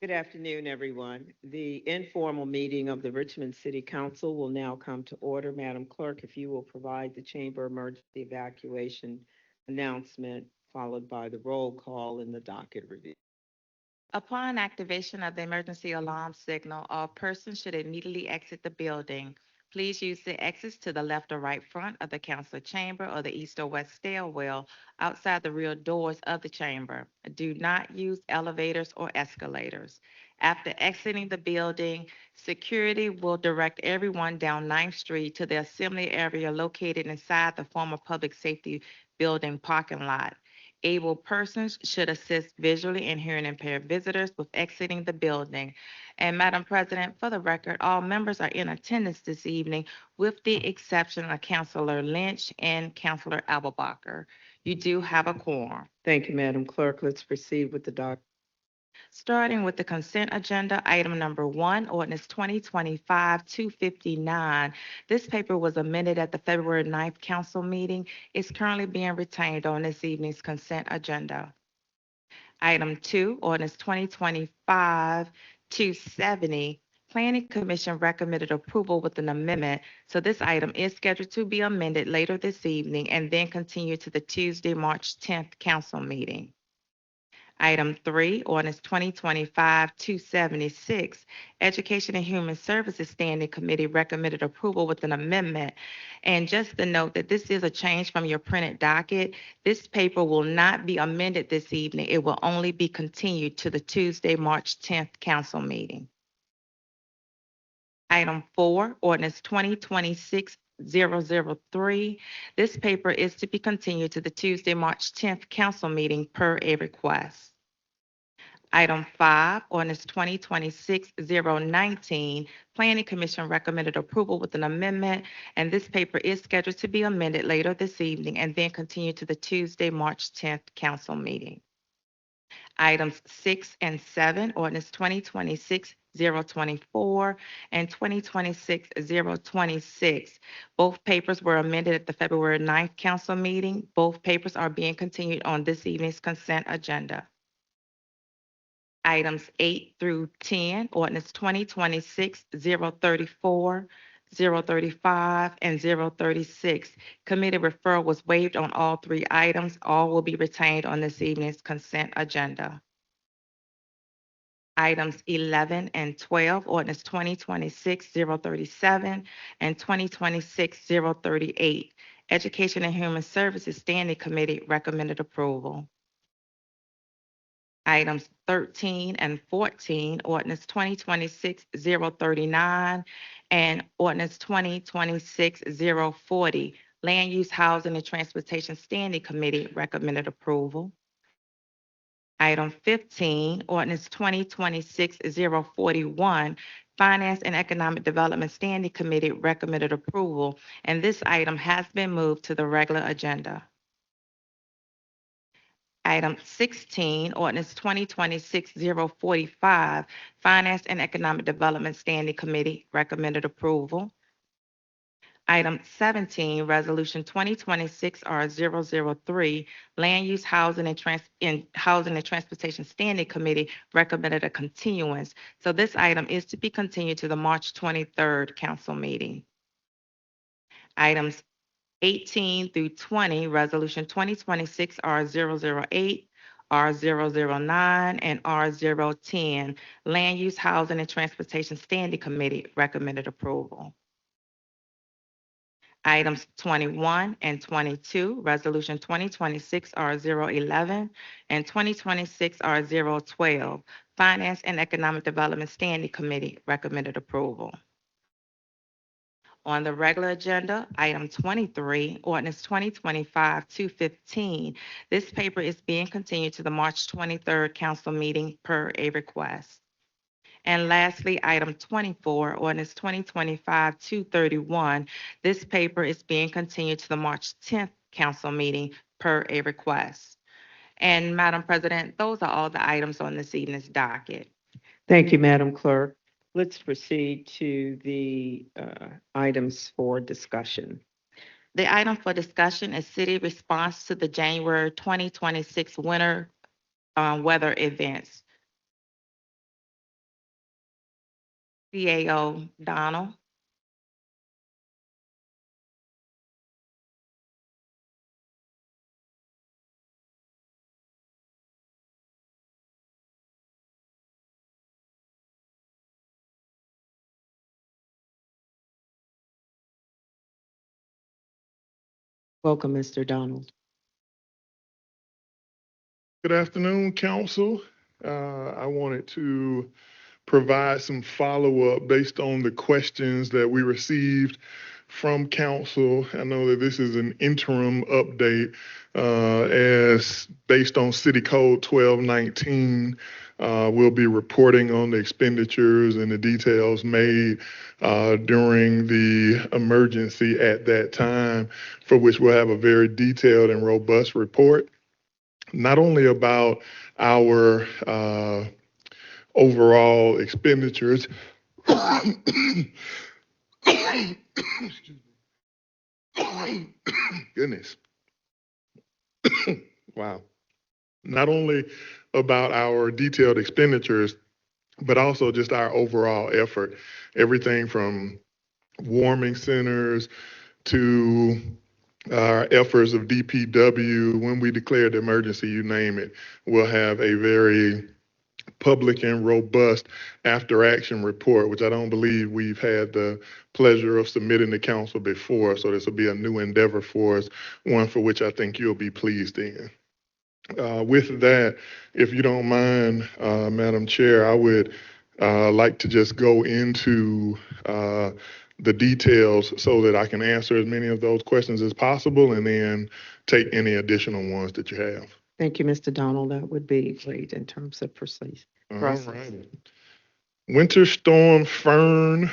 Good afternoon, everyone. The informal meeting of the Richmond City Council will now come to order. Madam Clerk, if you will provide the chamber emergency evacuation announcement, followed by the roll call and the docket review. Upon activation of the emergency alarm signal, all persons should immediately exit the building. Please use the exits to the left or right front of the council chamber or the east or west stairwell outside the rear doors of the chamber. Do not use elevators or escalators. After exiting the building, security will direct everyone down 9th Street to the assembly area located inside the former public safety building parking lot. Able persons should assist visually and hearing impaired visitors with exiting the building. And Madam President, for the record, all members are in attendance this evening with the exception of Councilor Lynch and Councilor Abelbacher. You do have a quorum. Thank you, Madam Clerk. Let's proceed with the docket. Starting with the consent agenda, item number one, ordinance 2025-259. This paper was amended at the February 9th council meeting. It's currently being retained on this evening's consent agenda. Item two, ordinance 2025-270. Planning Commission recommended approval with an amendment. So this item is scheduled to be amended later this evening and then continue to the Tuesday, March 10th council meeting. Item three, ordinance 2025-276. Education and Human Services Standing Committee recommended approval with an amendment. And just to note that this is a change from your printed docket. This paper will not be amended this evening. It will only be continued to the Tuesday, March 10th council meeting. Item four, ordinance 2026-003. This paper is to be continued to the Tuesday, March 10th council meeting per a request. Item five, ordinance 2026-019. Planning Commission recommended approval with an amendment, and this paper is scheduled to be amended later this evening and then continue to the Tuesday, March 10th council meeting. Items six and seven, ordinance 2026-024 and 2026-026. Both papers were amended at the February 9th council meeting. Both papers are being continued on this evening's consent agenda. Items 8 through 10, ordinance 2026-034, 035, and 036. Committee referral was waived on all three items. All will be retained on this evening's consent agenda. Items 11 and 12, ordinance 2026-037 and 2026-038. Education and Human Services Standing Committee recommended approval. Items 13 and 14, ordinance 2026-039 and ordinance 2026-040. Land Use, Housing, and Transportation Standing Committee recommended approval. Item 15, ordinance 2026-041, Finance and Economic Development Standing Committee recommended approval, and this item has been moved to the regular agenda. Item 16, ordinance 2026-045, Finance and Economic Development Standing Committee recommended approval. Item 17, resolution 2026-R003, Land Use, Housing, and Transportation Standing Committee recommended a continuance. So this item is to be continued to the March 23rd council meeting. Items 18 through 20, Resolution 2026-R008, R009, and R010. Land Use, Housing, and Transportation Standing Committee recommended approval. Items 21 and 22, Resolution 2026-R011 and 2026-R012. Finance and Economic Development Standing Committee recommended approval. On the regular agenda, item 23, ordinance 2025-215. This paper is being continued to the March 23rd council meeting per a request. And lastly, item 24, ordinance 2025-231. This paper is being continued to the March 10th council meeting per a request. And Madam President, those are all the items on this evening's docket. Thank you, Madam Clerk. Let's proceed to the items for discussion. The item for discussion is city response to the January 2026 winter weather events. CAO Donald. Welcome, Mr. Donald. Good afternoon, Council. I wanted to provide some follow-up based on the questions that we received from Council. I know that this is an interim update as based on City Code 1219. We'll be reporting on the expenditures and the details made during the emergency at that time, for which we'll have a very detailed and robust report, not only about our overall expenditures, goodness, wow, not only about our detailed expenditures, but also just our overall effort, everything from warming centers to our efforts of DPW. When we declare the emergency, you name it, we'll have a very public and robust after action report, which I don't believe we've had the pleasure of submitting to council before. So this will be a new endeavor for us, one for which I think you'll be pleased in. With that, if you don't mind, Madam Chair, I would like to just go into the details so that I can answer as many of those questions as possible and then take any additional ones that you have. Thank you, Mr. Donald. That would be great in terms of process. All right. Winter Storm Fern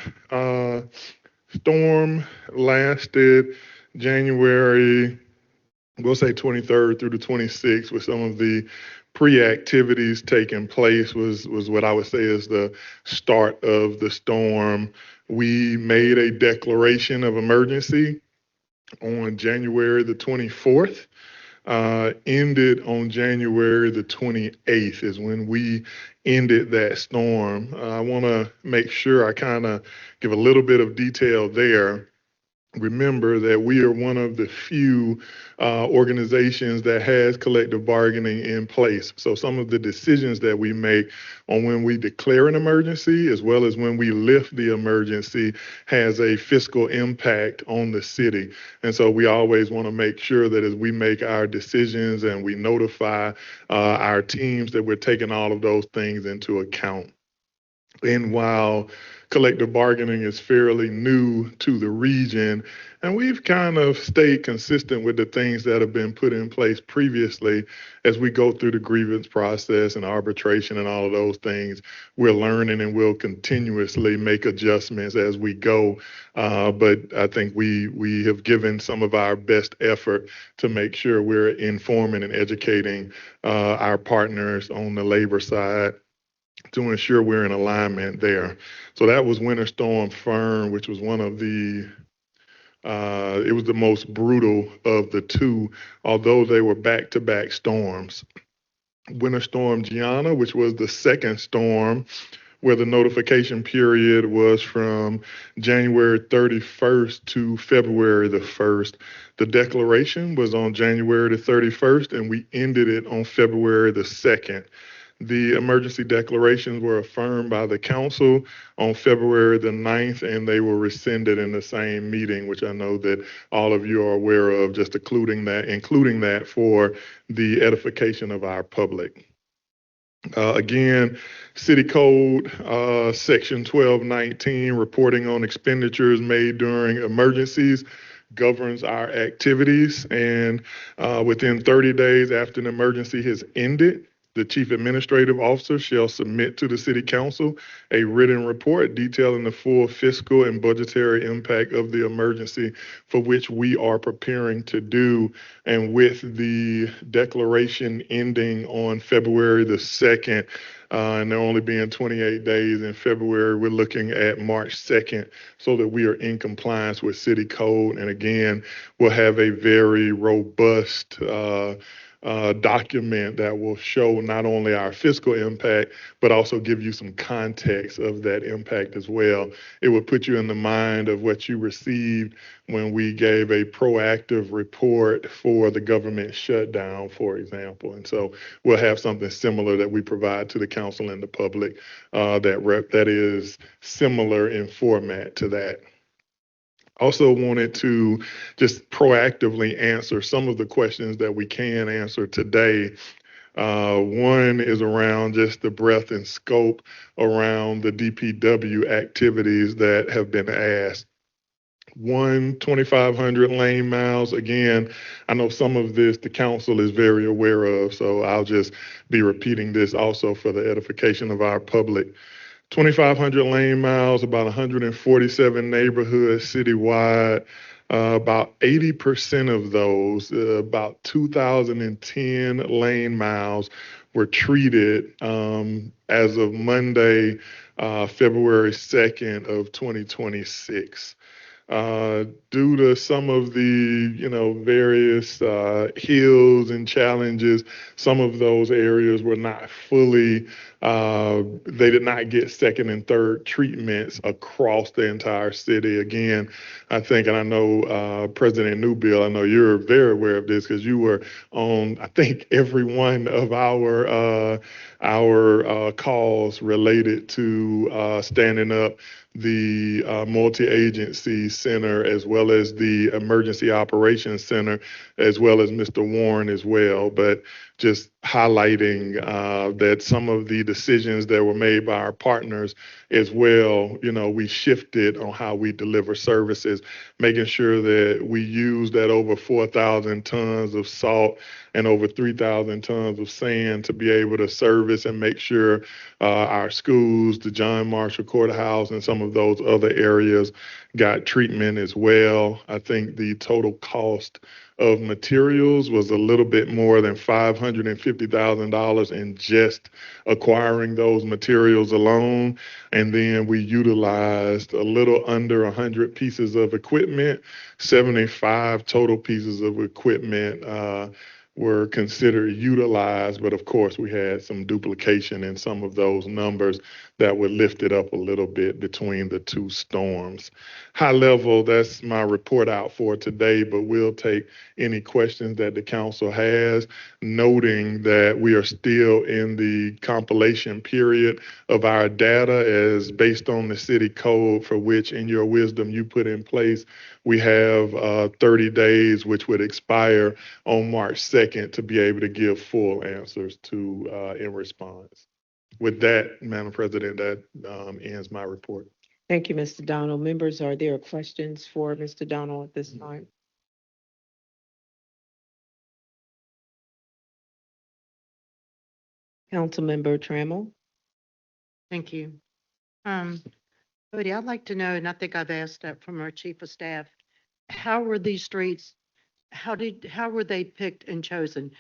storm lasted January, we'll say 23rd through the 26th, with some of the pre-activities taking place was what I would say is the start of the storm. We made a declaration of emergency on January the 24th. Ended on January the 28th is when we ended that storm. I want to make sure I kind of give a little bit of detail there. Remember that we are one of the few organizations that has collective bargaining in place. So some of the decisions that we make on when we declare an emergency, as well as when we lift the emergency, has a fiscal impact on the city. And so we always want to make sure that as we make our decisions and we notify our teams, that we're taking all of those things into account. And while collective bargaining is fairly new to the region, and we've kind of stayed consistent with the things that have been put in place previously, as we go through the grievance process and arbitration and all of those things, we're learning and we'll continuously make adjustments as we go. But I think we have given some of our best effort to make sure we're informing and educating our partners on the labor side to ensure we're in alignment there. So that was Winter Storm Fern, which was one of the, it was the most brutal of the two, although they were back-to-back storms. Winter Storm Gianna, which was the second storm, where the notification period was from January 31st to February the 1st. The declaration was on January the 31st, and we ended it on February the 2nd. The emergency declarations were affirmed by the council on February the 9th, and they were rescinded in the same meeting, which I know that all of you are aware of, just including that for the edification of our public. Again, City Code Section 1219, reporting on expenditures made during emergencies, governs our activities. And within 30 days after an emergency has ended, the Chief Administrative Officer shall submit to the City Council a written report detailing the full fiscal and budgetary impact of the emergency, for which we are preparing to do. And with the declaration ending on February the 2nd, and there only being 28 days in February, we're looking at March 2nd so that we are in compliance with City Code. And again, we'll have a very robust document that will show not only our fiscal impact, but also give you some context of that impact as well. It would put you in the mind of what you received when we gave a proactive report for the government shutdown, for example. And so we'll have something similar that we provide to the council and the public that is similar in format to that. Also wanted to just proactively answer some of the questions that we can answer today. One is around just the breadth and scope around the DPW activities that have been asked. 2,500 lane miles. Again, I know some of this the council is very aware of, so I'll just be repeating this also for the edification of our public. 2,500 lane miles, about 147 neighborhoods citywide. About 80% of those, about 2,010 lane miles, were treated as of Monday, February 2nd of 2026. Due to some of the, various hills and challenges, some of those areas were not fully, they did not get second and third treatments across the entire city. Again, I think, and I know President Newbill, I know you're very aware of this because you were on, I think, every one of our calls related to standing up the multi-agency center, as well as the emergency operations center, as well as Mr. Warren as well. But just highlighting that some of the decisions that were made by our partners as well, we shifted on how we deliver services, making sure that we use that over 4,000 tons of salt and over 3,000 tons of sand to be able to service and make sure our schools, the John Marshall Courthouse, and some of those other areas got treatment as well. I think the total cost of materials was a little bit more than $550,000 in just acquiring those materials alone. And then we utilized a little under 100 pieces of equipment. 75 total pieces of equipment were considered utilized, but of course we had some duplication in some of those numbers that would lift it up a little bit between the two storms. High level, that's my report out for today, but we'll take any questions that the council has, noting that we are still in the compilation period of our data as based on the city code, for which in your wisdom you put in place. We have 30 days, which would expire on March 2nd, to be able to give full answers to in response. With that, Madam President, that ends my report. Thank you, Mr. Donald. Members, are there questions for Mr. Donald at this time? Councilmember Trammell? Thank you. Cody, I'd like to know, and I think I've asked that from our chief of staff, how were these streets, how were they picked and chosen?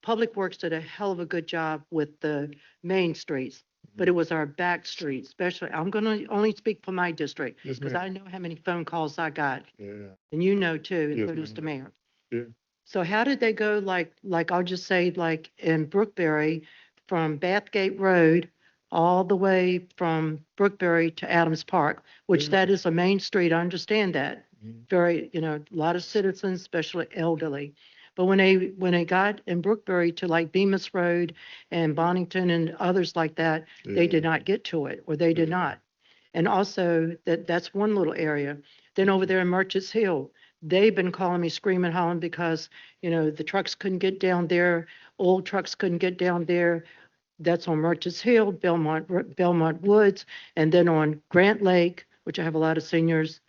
Public Works did a hell of a good job with the main streets, but it was our back streets, especially, I'm going to only speak for my district Yes, because ma'am. I know how many phone calls I got, Yeah. and you know too, Yes, including Mr. Mayor. Yeah. So how did they go, like I'll just say, like in Brookberry, from Bathgate Road all the way from Brookberry to Adams Park, which Yeah. that is a main street, I understand that. Mhm. Very, a lot of citizens, especially elderly. But when they got in Brookberry to like Bemis Road and Bonington and others like that, they Yeah. did not get to it, or they did not. And also that's one little area. Then over there in Merchants Hill, they've been calling me screaming, hollering because, the trucks couldn't get down there, old trucks couldn't get down there. That's on Merchants Hill, Belmont Woods, and then on Grant Lake, which I have a lot of seniors,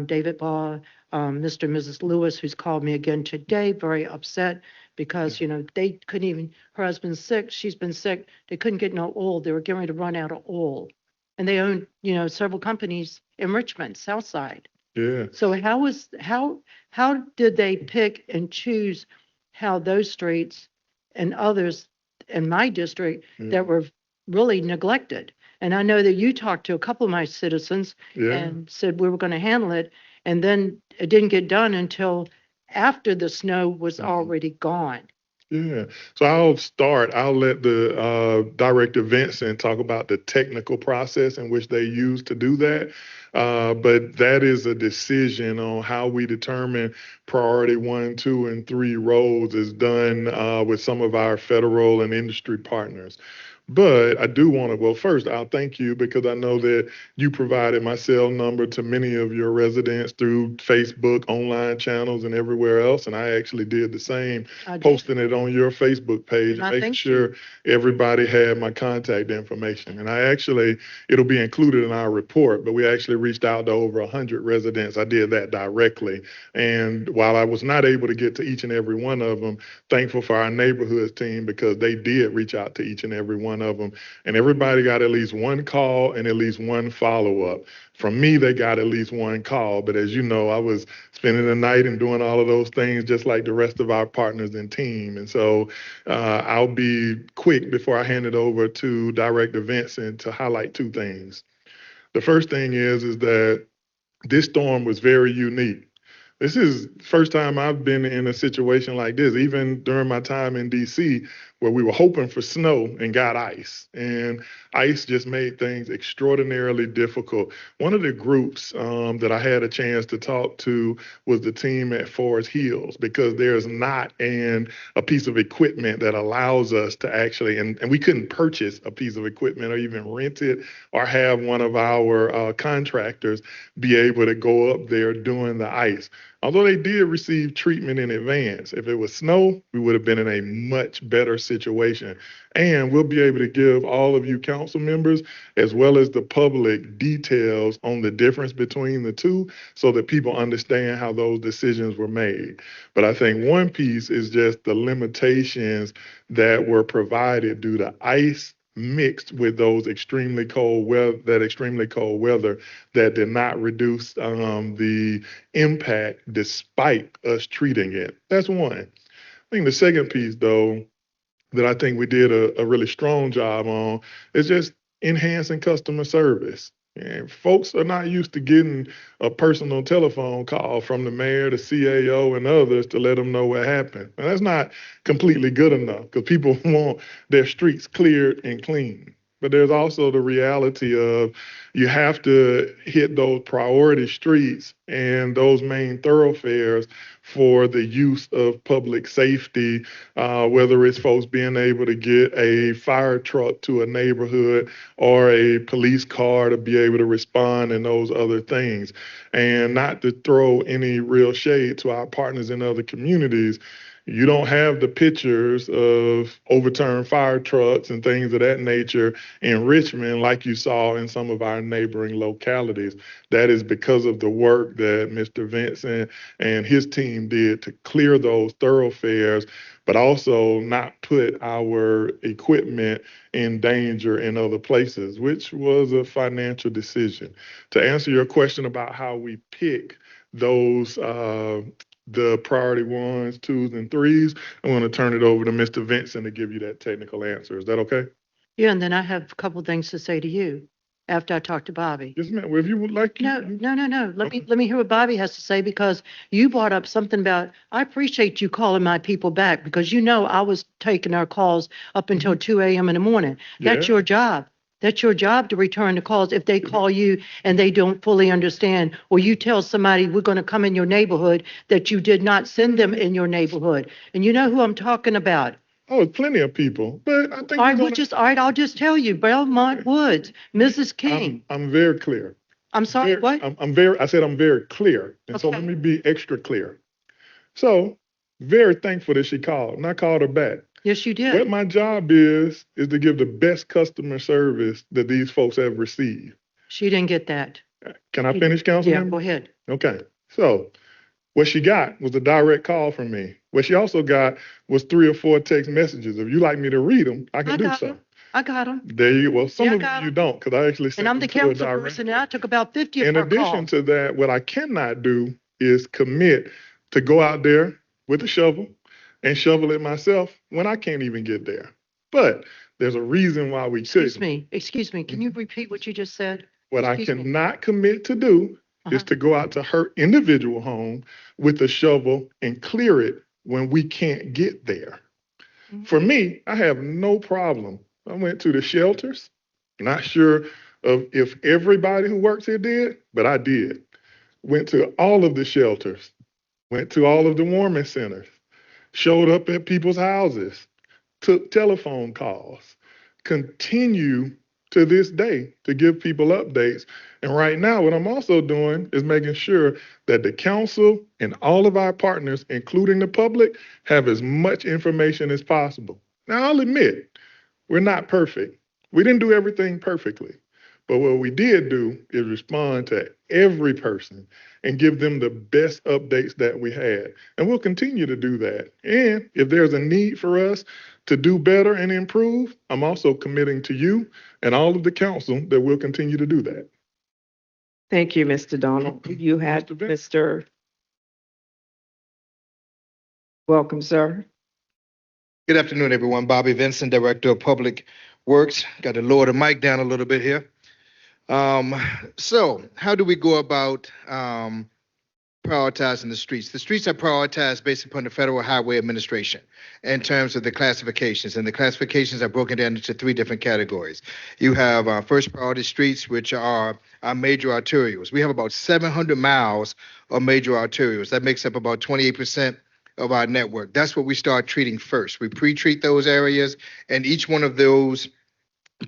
David Ball, Mr. and Mrs. Lewis, who's called me again today, very upset because, they couldn't even, her husband's sick, she's been sick, they couldn't get no oil, they were getting ready to run out of oil. And they own, several companies in Richmond, South Side. Yeah. So how did they pick and choose how those streets and others in my district Yeah. that were really neglected? And I know that you talked to a couple of my citizens Yeah. and said we were going to handle it, and then it didn't get done until after the snow was Mhm. already gone. Yeah. So I'll let the Director Vincent talk about the technical process in which they use to do that. But that is a decision on how we determine priority 1, 2, and 3 roads is done with some of our federal and industry partners. But I do want to, well, first, I'll thank you because I know that you provided my cell number to many of your residents through Facebook, online channels, and everywhere else. And I actually did the same, I did. posting it on your Facebook page And and I making thank sure everybody had my contact information. And it'll be included in our report, but we actually reached out to over 100 residents. I did that directly. And while I was not able to get to each and every one of them, thankful for our neighborhoods team because they did reach out to each and every one of them. And everybody got at least one call and at least one follow-up. From me, they got at least one call. But as you know, I was spending the night and doing all of those things just like the rest of our partners and team. And so I'll be quick before I hand it over to Director Vincent to highlight 2 things. The first thing is that this storm was very unique. This is the first time I've been in a situation like this, even during my time in DC, where we were hoping for snow and got ice. And ice just made things extraordinarily difficult. One of the groups that I had a chance to talk to was the team at Forest Hills, because there's not a piece of equipment that allows us to actually, and we couldn't purchase a piece of equipment or even rent it or have one of our contractors be able to go up there doing the ice. Although they did receive treatment in advance, if it was snow, we would have been in a much better situation. And we'll be able to give all of you council members, as well as the public, details on the difference between the two so that people understand how those decisions were made. But I think one piece is just the limitations that were provided due to ice mixed with those extremely cold weather, that did not reduce the impact despite us treating it. That's one. I think the second piece, though, that I think we did a really strong job on is just enhancing customer service. And folks are not used to getting a personal telephone call from the mayor, the CAO, and others to let them know what happened. And that's not completely good enough because people want their streets cleared and clean. But there's also the reality of you have to hit those priority streets and those main thoroughfares for the use of public safety, whether it's folks being able to get a fire truck to a neighborhood or a police car to be able to respond and those other things. And not to throw any real shade to our partners in other communities, you don't have the pictures of overturned fire trucks and things of that nature in Richmond like you saw in some of our neighboring localities. That is because of the work that Mr. Vincent and his team did to clear those thoroughfares, but also not put our equipment in danger in other places, which was a financial decision. To answer your question about how we pick those the priority 1s, 2s, and 3s, I'm going to turn it over to Mr. Vincent to give you that technical answer. Is that okay? Yeah, and then I have a couple things to say to you after I talk to Bobby. Yes, ma'am. Well, if you would like. No. Let me hear what Bobby has to say, because you brought up something about, I appreciate you calling my people back because I was taking our calls up until 2 a.m. in the morning. That's Yeah. your job. That's your job to return the calls if they call you and they don't fully understand, or you tell somebody we're going to come in your neighborhood that you did not send them in your neighborhood. And you know who I'm talking about. Oh, plenty of people, but I think All right, all right, I'll just tell you, Belmont Woods, Mrs. King. I'm very clear. I'm sorry, what? I said I'm very clear. And so let Okay. me be extra clear. So very thankful that she called and I called her back. Yes, you What did. my job is to give the best customer service that these folks have received. She didn't get that. Can I finish, Yeah, Councilmember? go ahead. Okay. So what she got was a direct call from me. What she also got was 3 or 4 text messages. If you like me to read them, I can I do got so. them. I got them. There you go. Well, some Yeah, I of got you 'em. don't, because I actually sent And I'm the them to her council directly. person, and I took about 50 of In her addition calls. to that, what I cannot do is commit to go out there with a shovel and shovel it myself when I can't even get there. But there's a reason why we couldn't. Excuse me. Can you repeat what you just said? What I Excuse me. cannot commit to do is Uh-huh. to go out to her individual home with a shovel and clear it when we can't get there. For me, I have no problem. I went to the shelters. Not sure of if everybody who works here did, but I did. Went to all of the shelters, went to all of the warming centers, showed up at people's houses, took telephone calls, continue to this day to give people updates. And right now, what I'm also doing is making sure that the council and all of our partners, including the public, have as much information as possible. Now, I'll admit, we're not perfect. We didn't do everything perfectly. But what we did do is respond to every person and give them the best updates that we had. And we'll continue to do that. And if there's a need for us to do better and improve, I'm also committing to you and all of the council that we'll continue to do that. Thank you, Mr. Donald. You had Mr. Vince. Mr. Welcome, sir. Good afternoon, everyone. Bobby Vincent, Director of Public Works. Got to lower the mic down a little bit here. So how do we go about prioritizing the streets? The streets are prioritized based upon the Federal Highway Administration in terms of the classifications. And the classifications are broken down into three different categories. You have first priority streets, which are our major arterials. We have about 700 miles of major arterials. That makes up about 28% of our network. That's what we start treating first. We pre-treat those areas, and each one of those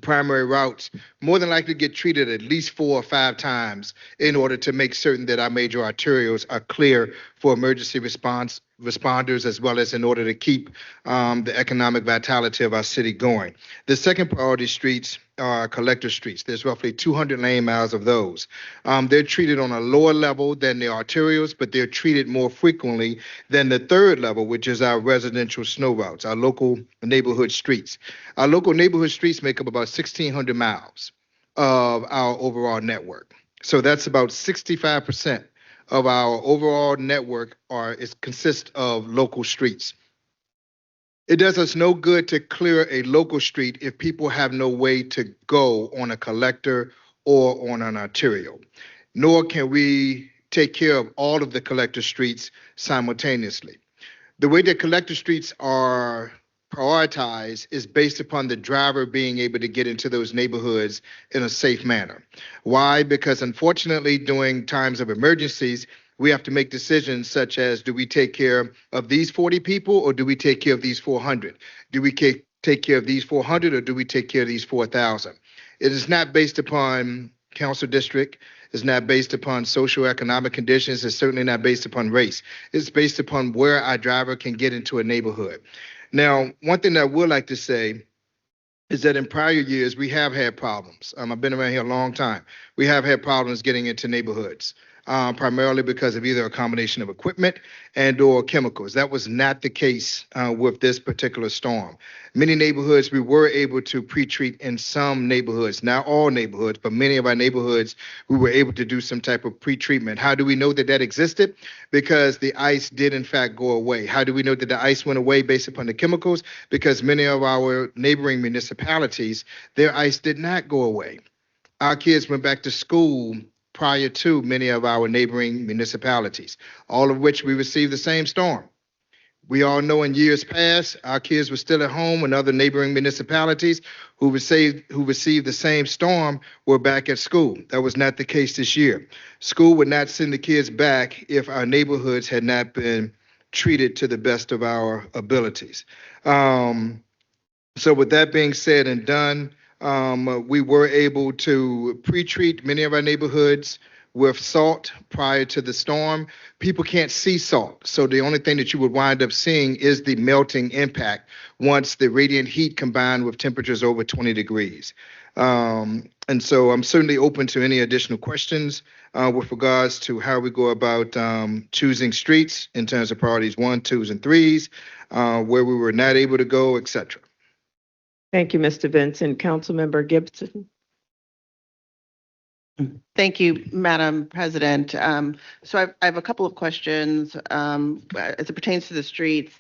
primary routes more than likely get treated at least 4 or 5 times in order to make certain that our major arterials are clear for emergency responders, as well as in order to keep the economic vitality of our city going. The second priority streets are collector streets. There's roughly 200 lane miles of those. They're treated on a lower level than the arterials, but they're treated more frequently than the third level, which is our residential snow routes, our local neighborhood streets. Our local neighborhood streets make up about 1,600 miles of our overall network. So that's about 65% of our overall network consists of local streets. It does us no good to clear a local street if people have no way to go on a collector or on an arterial, nor can we take care of all of the collector streets simultaneously. The way that collector streets are prioritized is based upon the driver being able to get into those neighborhoods in a safe manner. Why? Because unfortunately, during times of emergencies, we have to make decisions such as, do we take care of these 40 people or do we take care of these 400? Do we take care of these 400 or do we take care of these 4,000? It is not based upon council district. It's not based upon socioeconomic conditions. It's certainly not based upon race. It's based upon where our driver can get into a neighborhood. Now, one thing that I would like to say is that in prior years, we have had problems. I've been around here a long time. We have had problems getting into neighborhoods, primarily because of either a combination of equipment and or chemicals. That was not the case with this particular storm. Many neighborhoods, we were able to pre-treat in some neighborhoods, not all neighborhoods, but many of our neighborhoods, we were able to do some type of pre-treatment. How do we know that that existed? Because the ice did in fact go away. How do we know that the ice went away based upon the chemicals? Because many of our neighboring municipalities, their ice did not go away. Our kids went back to school prior to many of our neighboring municipalities, all of which we received the same storm. We all know in years past, our kids were still at home when other neighboring municipalities who received the same storm were back at school. That was not the case this year. School would not send the kids back if our neighborhoods had not been treated to the best of our abilities. So with that being said and done, we were able to pre-treat many of our neighborhoods with salt prior to the storm. People can't see salt, so the only thing that you would wind up seeing is the melting impact once the radiant heat combined with temperatures over 20 degrees. And so I'm certainly open to any additional questions with regards to how we go about choosing streets in terms of priorities 1, 2s, and 3s, where we were not able to go, et cetera. Thank you, Mr. Vincent. Councilmember Gibson. Thank you, Madam President. So I have a couple of questions as it pertains to the streets.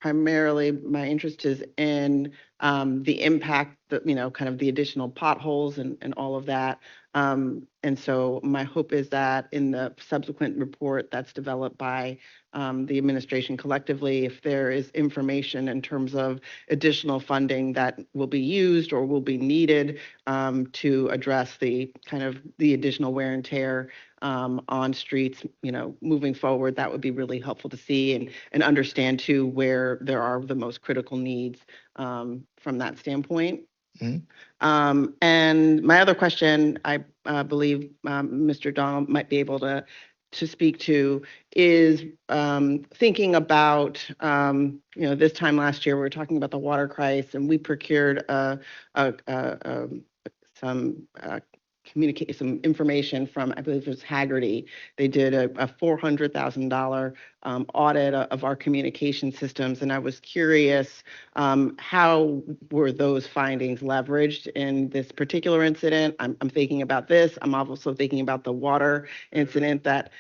Primarily, my interest is in the impact, that, kind of the additional potholes and all of that. And so my hope is that in the subsequent report that's developed by the administration collectively, if there is information in terms of additional funding that will be used or will be needed to address the kind of the additional wear and tear on streets, moving forward, that would be really helpful to see and understand too where there are the most critical needs from that standpoint. Mhm. And my other question, I believe Mr. Donald might be able to speak to, is thinking about, this time last year, we were talking about the water crisis, and we procured some some information from, I believe it was Haggerty. They did a $400,000 audit of our communication systems, and I was curious, how were those findings leveraged in this particular incident? I'm thinking about this. I'm also thinking about the water incident that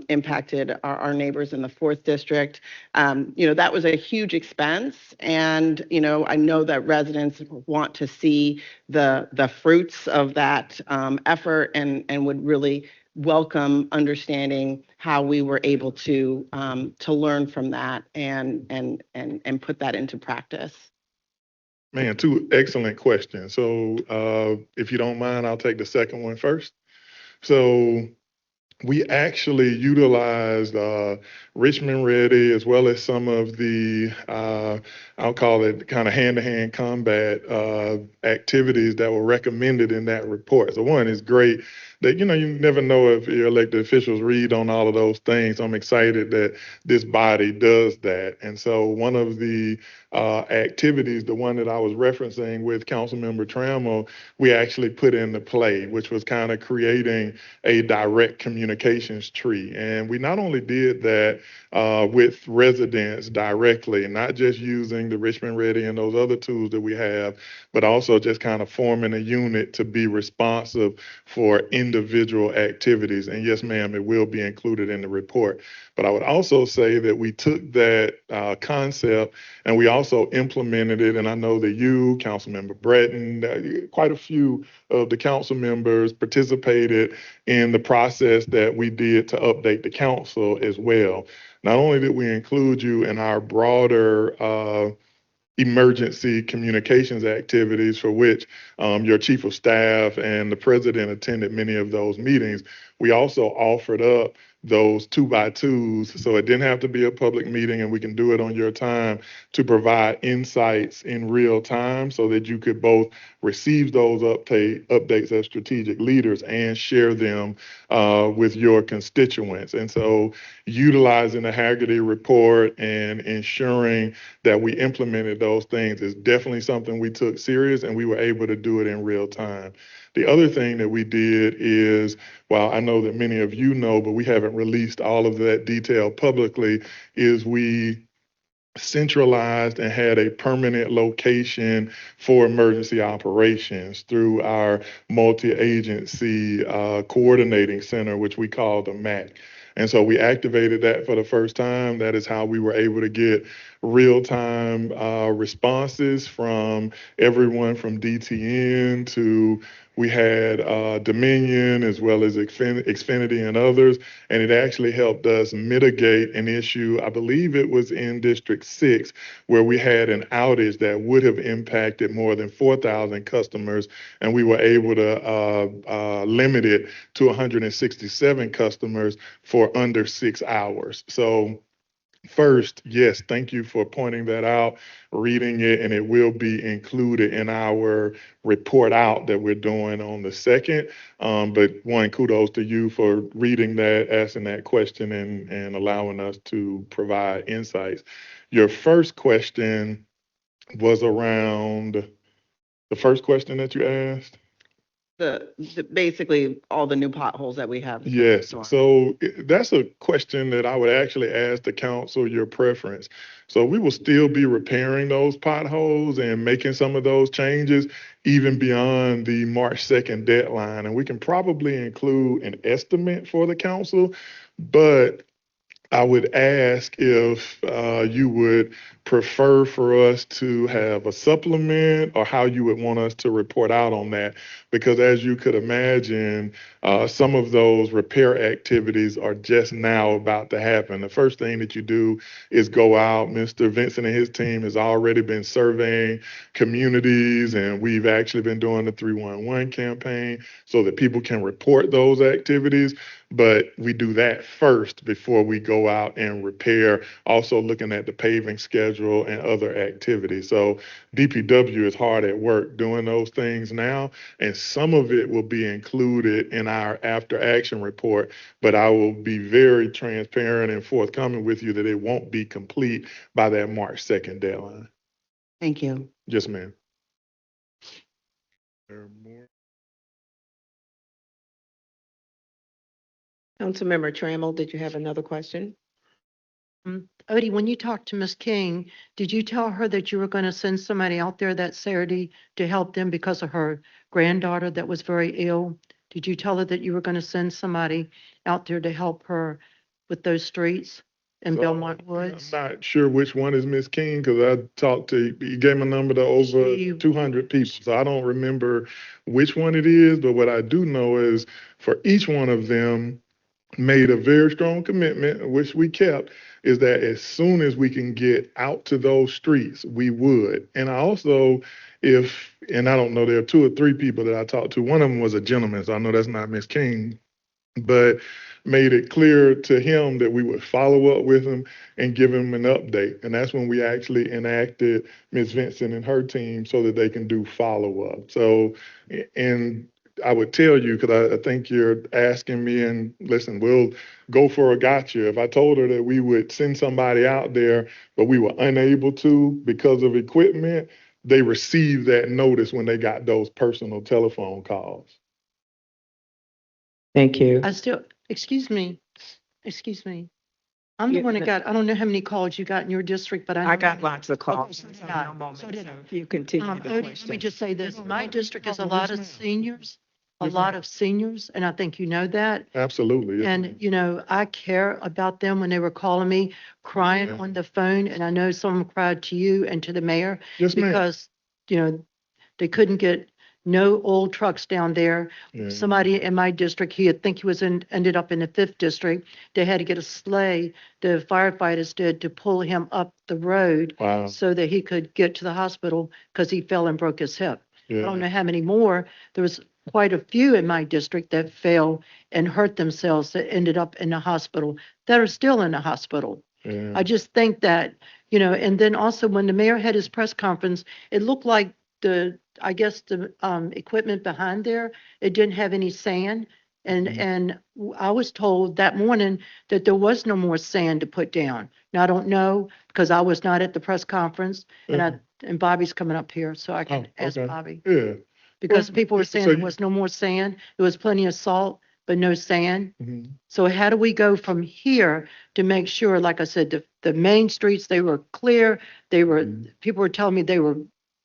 impacted our neighbors in the 4th District. That was a huge expense, and I know that residents want to see the fruits of that effort and would really welcome understanding how we were able to learn from that and put that into practice. Man, two excellent questions. So if you don't mind, I'll take the second one first. So we actually utilized Richmond Ready as well as some of the, I'll call it kind of hand-to-hand combat activities that were recommended in that report. So one is great that, you never know if your elected officials read on all of those things. I'm excited that this body does that. And so one of the activities, the one that I was referencing with Councilmember Trammell, we actually put into play, which was kind of creating a direct communications tree. And we not only did that with residents directly, not just using the Richmond Ready and those other tools that we have, but also just kind of forming a unit to be responsive for individual activities. And yes, ma'am, it will be included in the report. But I would also say that we took that concept and we also implemented it. And I know that you, Councilmember Breton, quite a few of the council members participated in the process that we did to update the council as well. Not only did we include you in our broader emergency communications activities for which your chief of staff and the president attended many of those meetings, we also offered up those 2x2s, so it didn't have to be a public meeting and we can do it on your time, to provide insights in real time so that you could both receive those updates as strategic leaders and share them with your constituents. And so utilizing the Haggerty report and ensuring that we implemented those things is definitely something we took serious, and we were able to do it in real time. The other thing that we did is, well, I know that many of you know, but we haven't released all of that detail publicly, is we centralized and had a permanent location for emergency operations through our multi-agency coordinating center, which we call the MAC. And so we activated that for the first time. That is how we were able to get real-time responses from everyone from DTN to, we had Dominion as well as Xfinity and others, and it actually helped us mitigate an issue. I believe it was in District 6 where we had an outage that would have impacted more than 4,000 customers, and we were able to limit it to 167 customers for under 6 hours. So first, yes, thank you for pointing that out, reading it, and it will be included in our report out that we're doing on the 2nd. But one, kudos to you for reading that, asking that question, and allowing us to provide insights. Your first question was around the first question that you asked. The basically all the new potholes that we have. Yes, so that's a question that I would actually ask the council your preference. So we will still be repairing those potholes and making some of those changes even beyond the March 2nd deadline. And we can probably include an estimate for the council, but I would ask if you would prefer for us to have a supplement, or how you would want us to report out on that? Because as you could imagine, some of those repair activities are just now about to happen. The first thing that you do is go out. Mr. Vincent and his team has already been surveying communities, and we've actually been doing the 311 campaign so that people can report those activities. But we do that first before we go out and repair, also looking at the paving schedule and other activities. So DPW is hard at work doing those things now, and some of it will be included in our after action report, but I will be very transparent and forthcoming with you that it won't be complete by that March 2nd deadline. Thank you. Yes, ma'am. There more? Councilmember Trammell, did you have another question? Odie, when you talked to Miss King, did you tell her that you were going to send somebody out there that Saturday to help them because of her granddaughter that was very ill? Did you tell her that you were going to send somebody out there to help her with those streets in So, Belmont Woods? I'm not sure which one is Miss King, because I talked to, you gave my number to over 200 people. So I don't remember which one it is, but what I do know is for each one of them made a very strong commitment, which we kept, is that as soon as we can get out to those streets, we would. And I also, and I don't know, there are 2 or 3 people that I talked to. One of them was a gentleman, so I know that's not Miss King, but made it clear to him that we would follow up with him and give him an update. And that's when we actually enacted Ms. Vincent and her team so that they can do follow-up. So, and I would tell you, because I think you're asking me, and listen, we'll go for a gotcha. If I told her that we would send somebody out there, but we were unable to because of equipment, they received that notice when they got those personal telephone calls. Thank you. Excuse me. I'm the Yeah, one that no- got, I don't know how many calls you got in your district, but I got lots of calls. so did So I. no moment. So did I. If you continue the Odie, let me question. just say this. My district is a lot of seniors, and I think you know that. Absolutely. Yes, And, ma'am. you know, I care about them when they were calling me, crying Yeah. on the phone. And I know some cried to you and to the mayor Yes, ma'am. because, you know, they couldn't get no old trucks down there. Yeah. Somebody in my district, ended up in the 5th district. They had to get a sleigh, the firefighters did, to pull him up the road Wow. so that he could get to the hospital because he fell and broke his hip. I Yeah. don't know how many more. There was quite a few in my district that fell and hurt themselves that ended up in the hospital, that are still in the hospital. Yeah. I just think that, you know, and then also when the mayor had his press conference, it looked like I guess the equipment behind there, it didn't have any sand. And I was told that morning that there was no more sand to put down. Now, I don't know because I was not at the press conference, and Bobby's coming up here, so I can Oh, ask okay. Bobby. Yeah. Because Well, people were saying so there was no more sand. There was plenty of salt, but no sand. Mhm. So how do we go from here to make sure, like I said, the main streets, they were clear. People were telling me they were,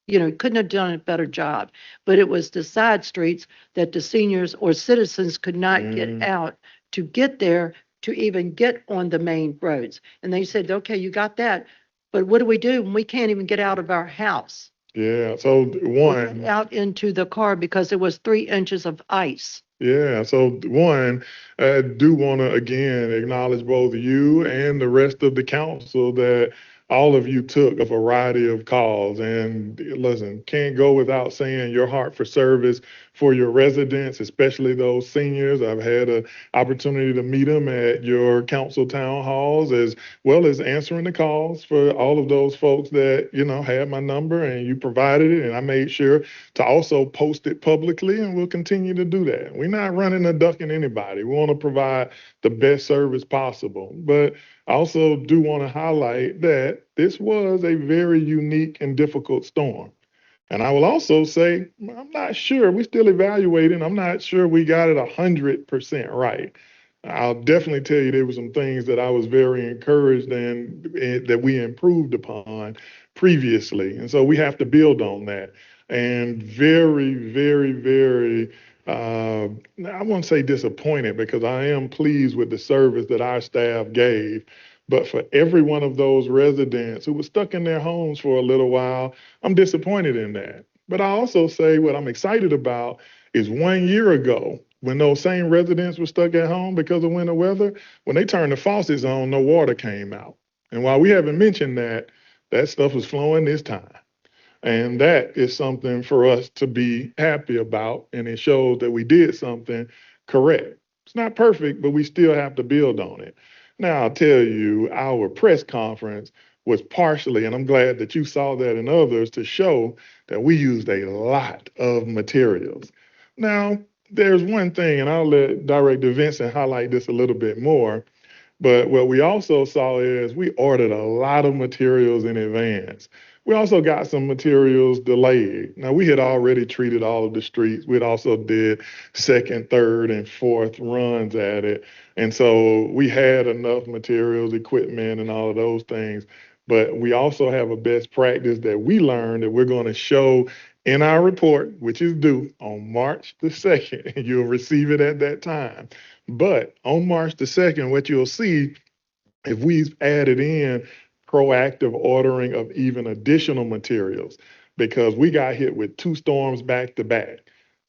you know, couldn't have done a better job. But it was the side streets that the seniors or citizens could not get out to get there, to even get on the main roads. And they said, okay, you got that. But what do we do when we can't even get out of our house? Yeah. So Or get one, out into the car because it was 3 inches of ice. yeah. So one, I do want to again acknowledge both you and the rest of the council that all of you took a variety of calls. And listen, can't go without saying your heart for service for your residents, especially those seniors. I've had an opportunity to meet them at your council town halls, as well as answering the calls for all of those folks that, you know, had my number and you provided it. And I made sure to also post it publicly, and we'll continue to do that. We're not running or ducking anybody. We want to provide the best service possible. But I also do want to highlight that this was a very unique and difficult storm. And I will also say, I'm not sure, we're still evaluating. I'm not sure we got it 100% right. I'll definitely tell you there were some things that I was very encouraged and that we improved upon previously. And so we have to build on that. And very, very, very, I won't say disappointed, because I am pleased with the service that our staff gave. But for every one of those residents who was stuck in their homes for a little while, I'm disappointed in that. But I also say what I'm excited about is 1 year ago, when those same residents were stuck at home because of winter weather, when they turned the faucets on, no water came out. And while we haven't mentioned that, that stuff was flowing this time. And that is something for us to be happy about. And it shows that we did something correct. It's not perfect, but we still have to build on it. Now, I'll tell you, our press conference was partially, and I'm glad that you saw that and others, to show that we used a lot of materials. Now, there's one thing, and I'll let Director Vincent highlight this a little bit more. But what we also saw is we ordered a lot of materials in advance. We also got some materials delayed. Now, we had already treated all of the streets. We'd also did second, third, and fourth runs at it. And so we had enough materials, equipment, and all of those things. But we also have a best practice that we learned that we're going to show in our report, which is due on March the 2nd. You'll receive it at that time. But on March the 2nd, what you'll see, if we've added in proactive ordering of even additional materials, because we got hit with 2 storms back to back.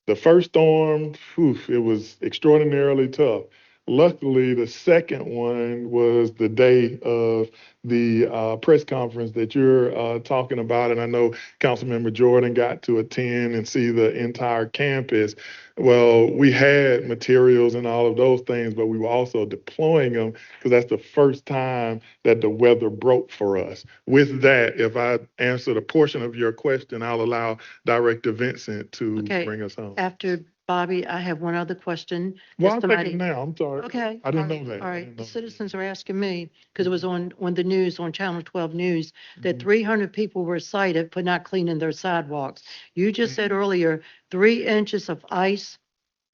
The first storm, whew, it was extraordinarily tough. Luckily, the second one was the day of the press conference that you're talking about. And I know Councilmember Jordan got to attend and see the entire campus. Well, we had materials and all of those things, but we were also deploying them because that's the first time that the weather broke for us. With that, if I answered a portion of your question, I'll allow Director Vincent to Okay. bring us home. After Bobby, I have one other question. Well, Just I'll take somebody- it now. I'm sorry. Okay. I didn't all know right, that. All I right, didn't the know that. citizens are asking me, because it was on the news, on Channel 12 News, that Mhm. 300 people were cited for not cleaning their sidewalks. You just said earlier, 3 inches of ice,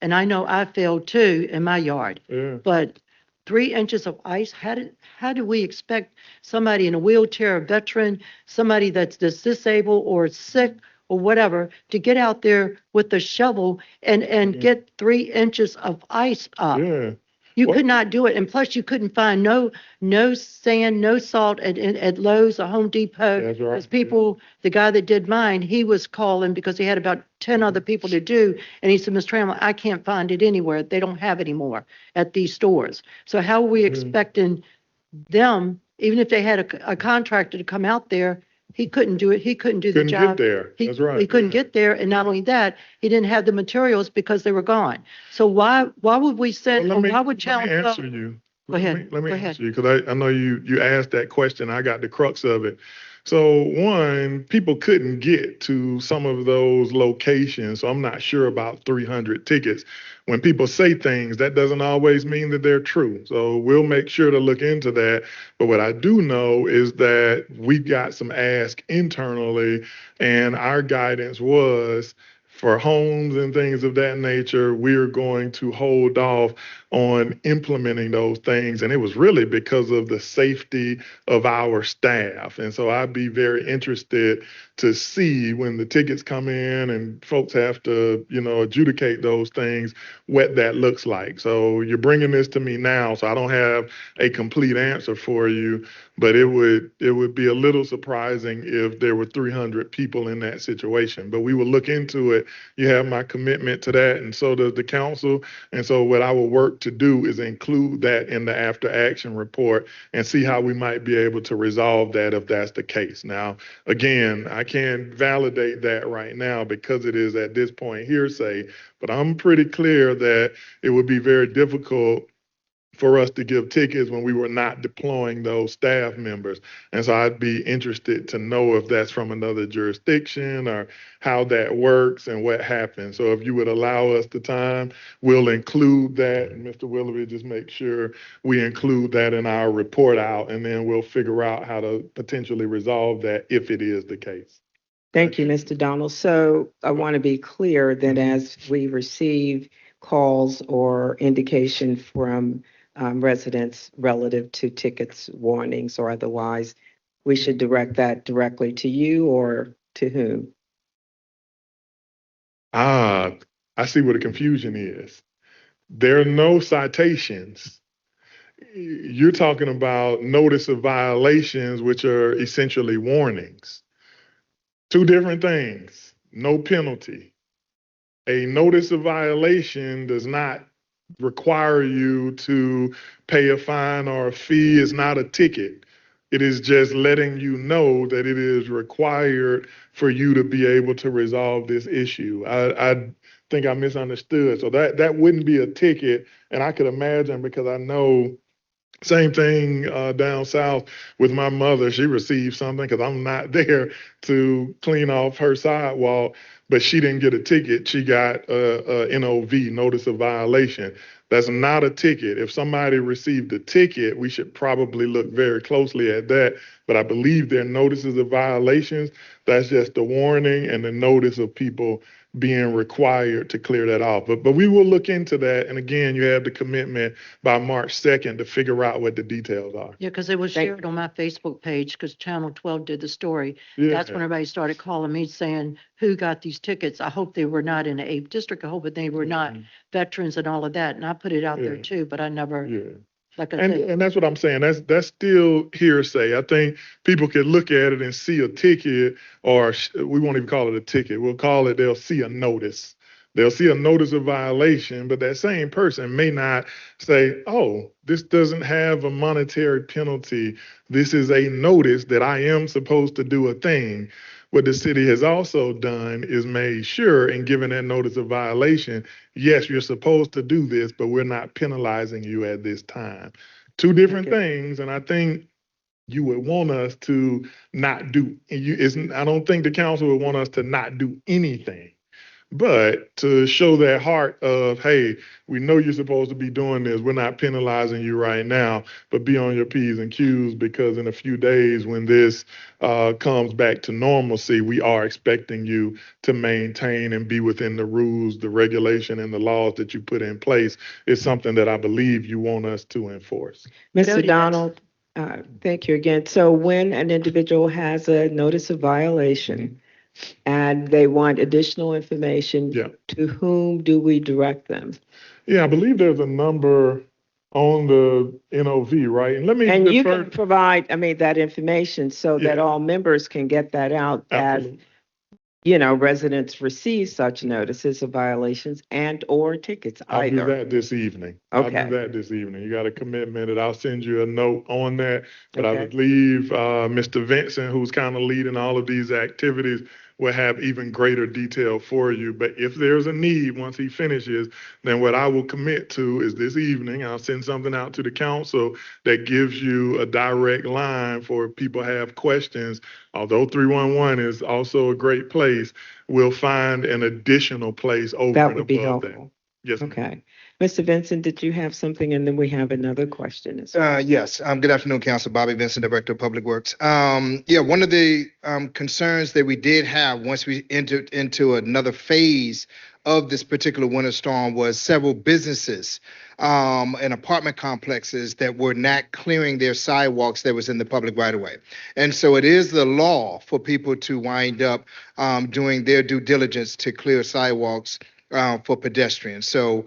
and I know I failed too in my yard. Yeah. But 3 inches of ice, how do we expect somebody in a wheelchair, a veteran, somebody that's disabled or sick or whatever, to get out there with a shovel and Mhm. get 3 inches of ice up? Yeah. You Well- could not do it, and plus you couldn't find no sand, no salt at Lowe's or Home Depot. That's right. Because people, the guy that did mine, he was calling because he had about 10 other people to do, and he said, Ms. Trammell, I can't find it anywhere. They don't have it anymore at these stores. So how are we Mhm. expecting them, even if they had a contractor to come out there, he couldn't do it. He couldn't do the Couldn't job. get there. He, That's right. he couldn't get there, and not only that, he didn't have the materials because they were gone. So why would we send, Well, or why would let Channel me 12? answer you. Go ahead. Let me Go ahead. answer you because I know you asked that question. I got the crux of it. So one, people couldn't get to some of those locations. So I'm not sure about 300 tickets. When people say things, that doesn't always mean that they're true. So we'll make sure to look into that. But what I do know is that we got some ask internally, and our guidance was, for homes and things of that nature, we're going to hold off on implementing those things. And it was really because of the safety of our staff. And so I'd be very interested to see when the tickets come in and folks have to, adjudicate those things, what that looks like. So you're bringing this to me now, so I don't have a complete answer for you, but it would be a little surprising if there were 300 people in that situation. But we will look into it. You have my commitment to that, and so does the council. And so what I will work to do is include that in the after action report and see how we might be able to resolve that if that's the case. Now, again, I can't validate that right now because it is at this point hearsay, but I'm pretty clear that it would be very difficult for us to give tickets when we were not deploying those staff members. And so I'd be interested to know if that's from another jurisdiction or how that works and what happens. So if you would allow us the time, we'll include that. And Mr. Willoughby, just make sure we include that in our report out, and then we'll figure out how to potentially resolve that if it is the case. Thank you, Mr. Donald. So I want to be clear that as we receive calls or indication from residents relative to tickets, warnings, or otherwise, we should direct that directly to you or to whom? I see where the confusion is. There are no citations. You're talking about notice of violations, which are essentially warnings. Two different things. No penalty. A notice of violation does not require you to pay a fine or a fee. It's not a ticket. It is just letting you know that it is required for you to be able to resolve this issue. I think I misunderstood. So that wouldn't be a ticket. And I could imagine, because I know same thing down south with my mother. She received something because I'm not there to clean off her sidewalk, but she didn't get a ticket. She got a NOV, notice of violation. That's not a ticket. If somebody received a ticket, we should probably look very closely at that. But I believe they're notices of violations. That's just a warning and the notice of people being required to clear that off. But we will look into that. And again, you have the commitment by March 2nd to figure out what the details are. Yeah, because it was Thank- shared on my Facebook page because Channel 12 did the story. Yeah. That's when everybody started calling me saying, who got these tickets? I hope they were not in the 8th district. I hope that they were not veterans and all of that. And I put it out there Yeah. too, but I never, Yeah. like I And said, and that's what I'm saying. That's still hearsay. I think people could look at it and see a ticket, or we won't even call it a ticket. We'll call it, they'll see a notice. They'll see a notice of violation, but that same person may not say, oh, this doesn't have a monetary penalty. This is a notice that I am supposed to do a thing. What the city has also done is made sure, in giving that notice of violation, yes, you're supposed to do this, but we're not penalizing you at this time. Two different Okay. things, and I think you would want us to not do. I don't think the council would want us to not do anything. But to show that heart of, hey, we know you're supposed to be doing this. We're not penalizing you right now, but be on your P's and Q's, because in a few days when this comes back to normalcy, we are expecting you to maintain and be within the rules, the regulation, and the laws that you put in place. Is something that I believe you want us to enforce. Mr. Jody, Donald, thank you again. So when an individual has a notice of violation and they want additional information, Yeah. to whom do we direct them? Yeah, I believe there's a number on the NOV, right? And let me And you refer. can provide, that information so that Yeah. all members can get that out as, Absolutely. Residents receive such notices of violations and or tickets I'll do either. that this evening. I'll Okay. do that this evening. You got a commitment that I'll send you a note on that. But I Okay. believe Mr. Vincent, who's kind of leading all of these activities, will have even greater detail for you. But if there's a need, once he finishes, then what I will commit to is this evening, I'll send something out to the council that gives you a direct line for if people have questions. Although 311 is also a great place, we'll find an additional place over That and would be above that. helpful. Yes, ma'am. Okay. Mr. Vincent, did you have something? And then we have another question as well. Yes. Good afternoon, Council. Bobby Vincent, Director of Public Works. One of the concerns that we did have once we entered into another phase of this particular winter storm was several businesses and apartment complexes that were not clearing their sidewalks that was in the public right of way. And so it is the law for people to wind up doing their due diligence to clear sidewalks for pedestrians. So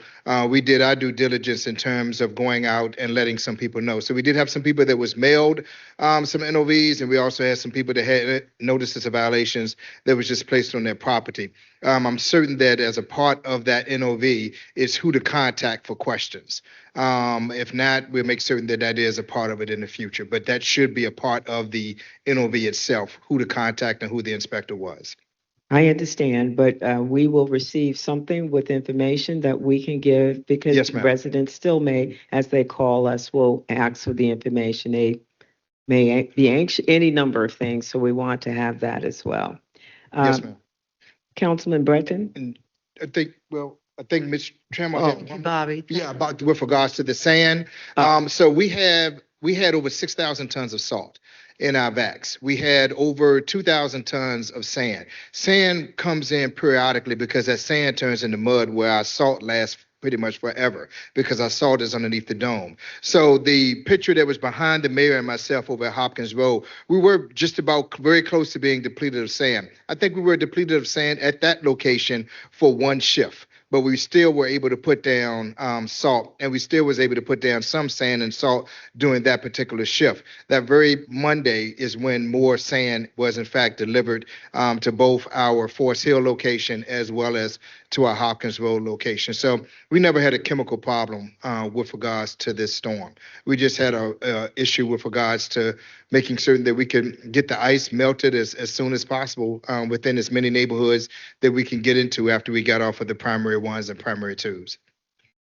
we did our due diligence in terms of going out and letting some people know. So we did have some people that was mailed some NOVs, and we also had some people that had notices of violations that was just placed on their property. I'm certain that as a part of that NOV is who to contact for questions. If not, we'll make certain that that is a part of it in the future. But that should be a part of the NOV itself, who to contact and who the inspector was. I understand, but we will receive something with information that we can give because Yes, ma'am. residents still may, as they call us, will ask for the information. They may be anxious, any number of things, so we want to have that as well. Yes, ma'am. Councilman Breton? And I think Ms. Trammell thank had you, one more. Bobby. Yeah, about with regards to the sand. So we had over 6,000 tons of salt in our vacs. We had over 2,000 tons of sand. Sand comes in periodically because that sand turns into mud, where our salt lasts pretty much forever because our salt is underneath the dome. So the picture that was behind the mayor and myself over at Hopkins Road, we were just about very close to being depleted of sand. I think we were depleted of sand at that location for one shift. but we still were able to put down salt, and we still was able to put down some sand and salt during that particular shift. That very Monday is when more sand was in fact delivered to both our Forest Hill location as well as to our Hopkins Road location. So we never had a chemical problem with regards to this storm. We just had a issue with regards to making certain that we could get the ice melted as soon as possible within as many neighborhoods that we can get into after we got off of the primary ones and primary twos.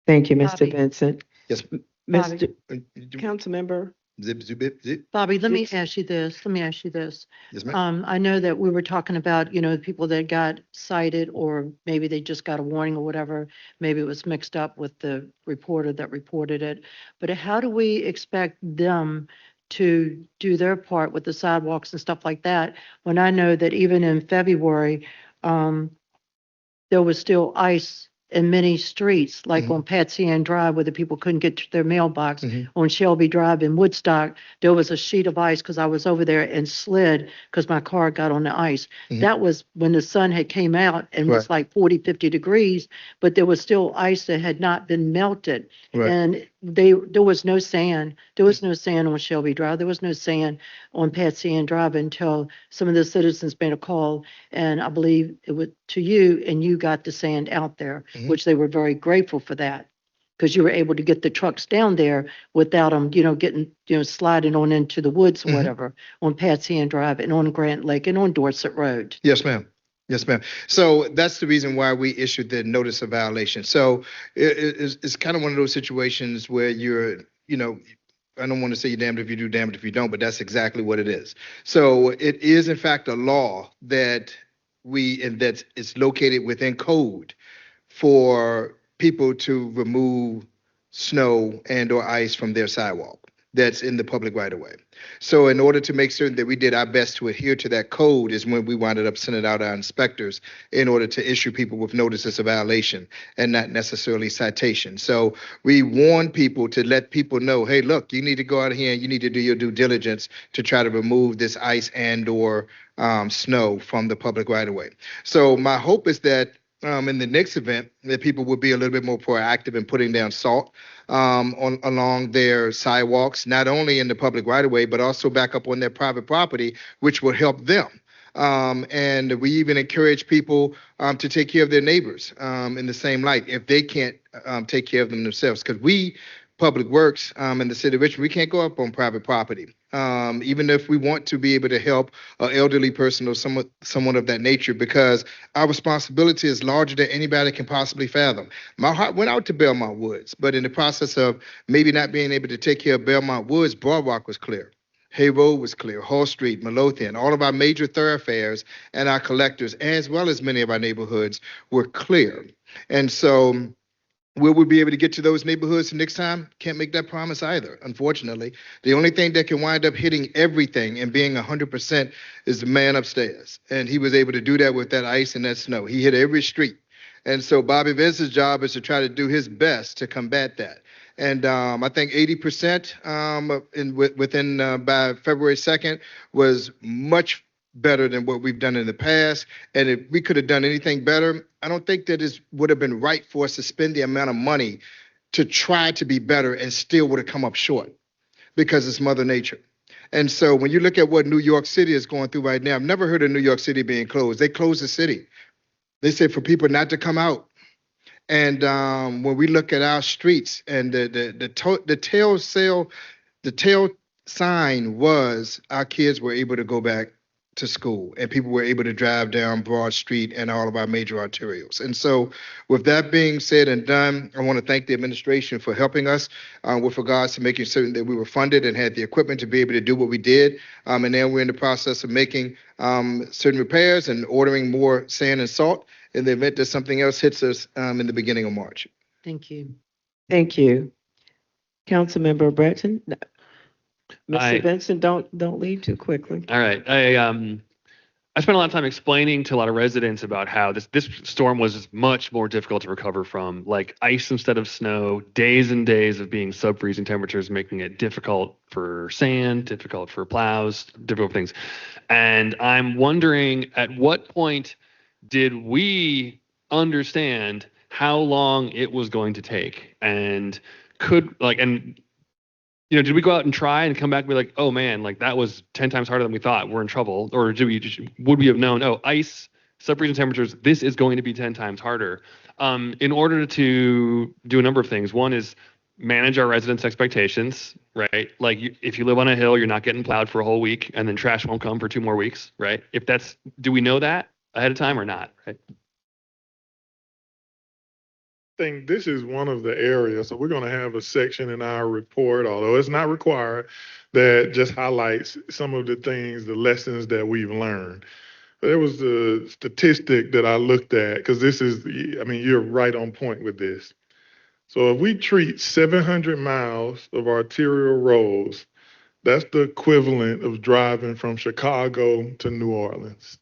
Thank you, Mr. Bobby. Vincent. Yes. Mr. Councilmember, Zip, zip, zip, zip. Bobby, let me Yes. ask you this. Let me ask you this. Yes, ma'am. I know that we were talking about, people that got cited, or maybe they just got a warning or whatever. Maybe it was mixed up with the reporter that reported it. But how do we expect them to do their part with the sidewalks and stuff like that, when I know that even in February, there was still ice in many streets, like Mhm. on Patsy Ann Drive, where the people couldn't get to their mailbox. Mhm. On Shelby Drive in Woodstock, there was a sheet of ice because I was over there and slid because my car got on the ice. Mhm. That was when the sun had came out and was like 40, 50 degrees, but there was still ice that had not been melted. Right. And there was no sand. There was no sand on Shelby Drive. There was no sand on Patsy Ann Drive until some of the citizens made a call. And I believe it was to you, and you got the sand out there, Mhm. which they were very grateful for that. Because you were able to get the trucks down there without them, getting, sliding on into the woods or Mhm. whatever, on Patsy Ann Drive and on Grant Lake and on Dorset Road. Yes, ma'am. Yes, ma'am. So that's the reason why we issued the notice of violation. So it's kind of one of those situations where I don't want to say you're damned if you do, damned if you don't, but that's exactly what it is. So it is in fact a law that that it's located within code for people to remove snow and or ice from their sidewalk that's in the public right of way. So in order to make certain that we did our best to adhere to that code is when we wound up sending out our inspectors in order to issue people with notices of violation and not necessarily citations. So we warn people to let people know, hey, look, you need to go out here and you need to do your due diligence to try to remove this ice and or snow from the public right of way. So my hope is that in the next event, that people will be a little bit more proactive in putting down salt along their sidewalks, not only in the public right of way, but also back up on their private property, which will help them. And we even encourage people to take care of their neighbors in the same light if they can't take care of them themselves. Because we, Public Works in the city of Richmond, we can't go up on private property. Even if we want to be able to help an elderly person or someone of that nature, because our responsibility is larger than anybody can possibly fathom. My heart went out to Belmont Woods, but in the process of maybe not being able to take care of Belmont Woods, Broadwalk was clear. Hay Road was clear, Hall Street, Midlothian, all of our major thoroughfares and our collectors, as well as many of our neighborhoods, were clear. And so will we be able to get to those neighborhoods next time? Can't make that promise either, unfortunately. The only thing that can wind up hitting everything and being 100% is the man upstairs. And he was able to do that with that ice and that snow. He hit every street. And so Bobby Vince's job is to try to do his best to combat that. And I think 80% within by February 2nd was much better than what we've done in the past. And if we could have done anything better, I don't think that it would have been right for us to spend the amount of money to try to be better and still would have come up short because it's Mother Nature. And so when you look at what New York City is going through right now, I've never heard of New York City being closed. They closed the city. They said for people not to come out. And when we look at our streets and the tail sign was our kids were able to go back to school and people were able to drive down Broad Street and all of our major arterials. And so with that being said and done, I want to thank the administration for helping us with regards to making certain that we were funded and had the equipment to be able to do what we did. And now we're in the process of making certain repairs and ordering more sand and salt in the event that something else hits us in the beginning of March. Thank you. thank you. Councilmember Breton? Aye. Mr. Vincent, don't leave too quickly. All right. I spent a lot of time explaining to a lot of residents about how this storm was much more difficult to recover from, like ice instead of snow, days and days of being sub-freezing temperatures, making it difficult for sand, difficult for plows, difficult things. And I'm wondering, at what point did we understand how long it was going to take, and did we go out and try and come back and be like, oh man, like that was 10 times harder than we thought, we're in trouble? Or would we have known, oh, ice, sub-freezing temperatures, this is going to be 10 times harder? In order to do a number of things. One is manage our residents' expectations, right? Like if you live on a hill, you're not getting plowed for a whole week, and then trash won't come for 2 more weeks, right? Do we know that ahead of time or not, right? Think this is one of the areas, so we're going to have a section in our report, although it's not required, that just highlights some of the things, the lessons that we've learned. There was a statistic that I looked at, because you're right on point with this. So if we treat 700 miles of arterial roads, that's the equivalent of driving from Chicago to New Orleans.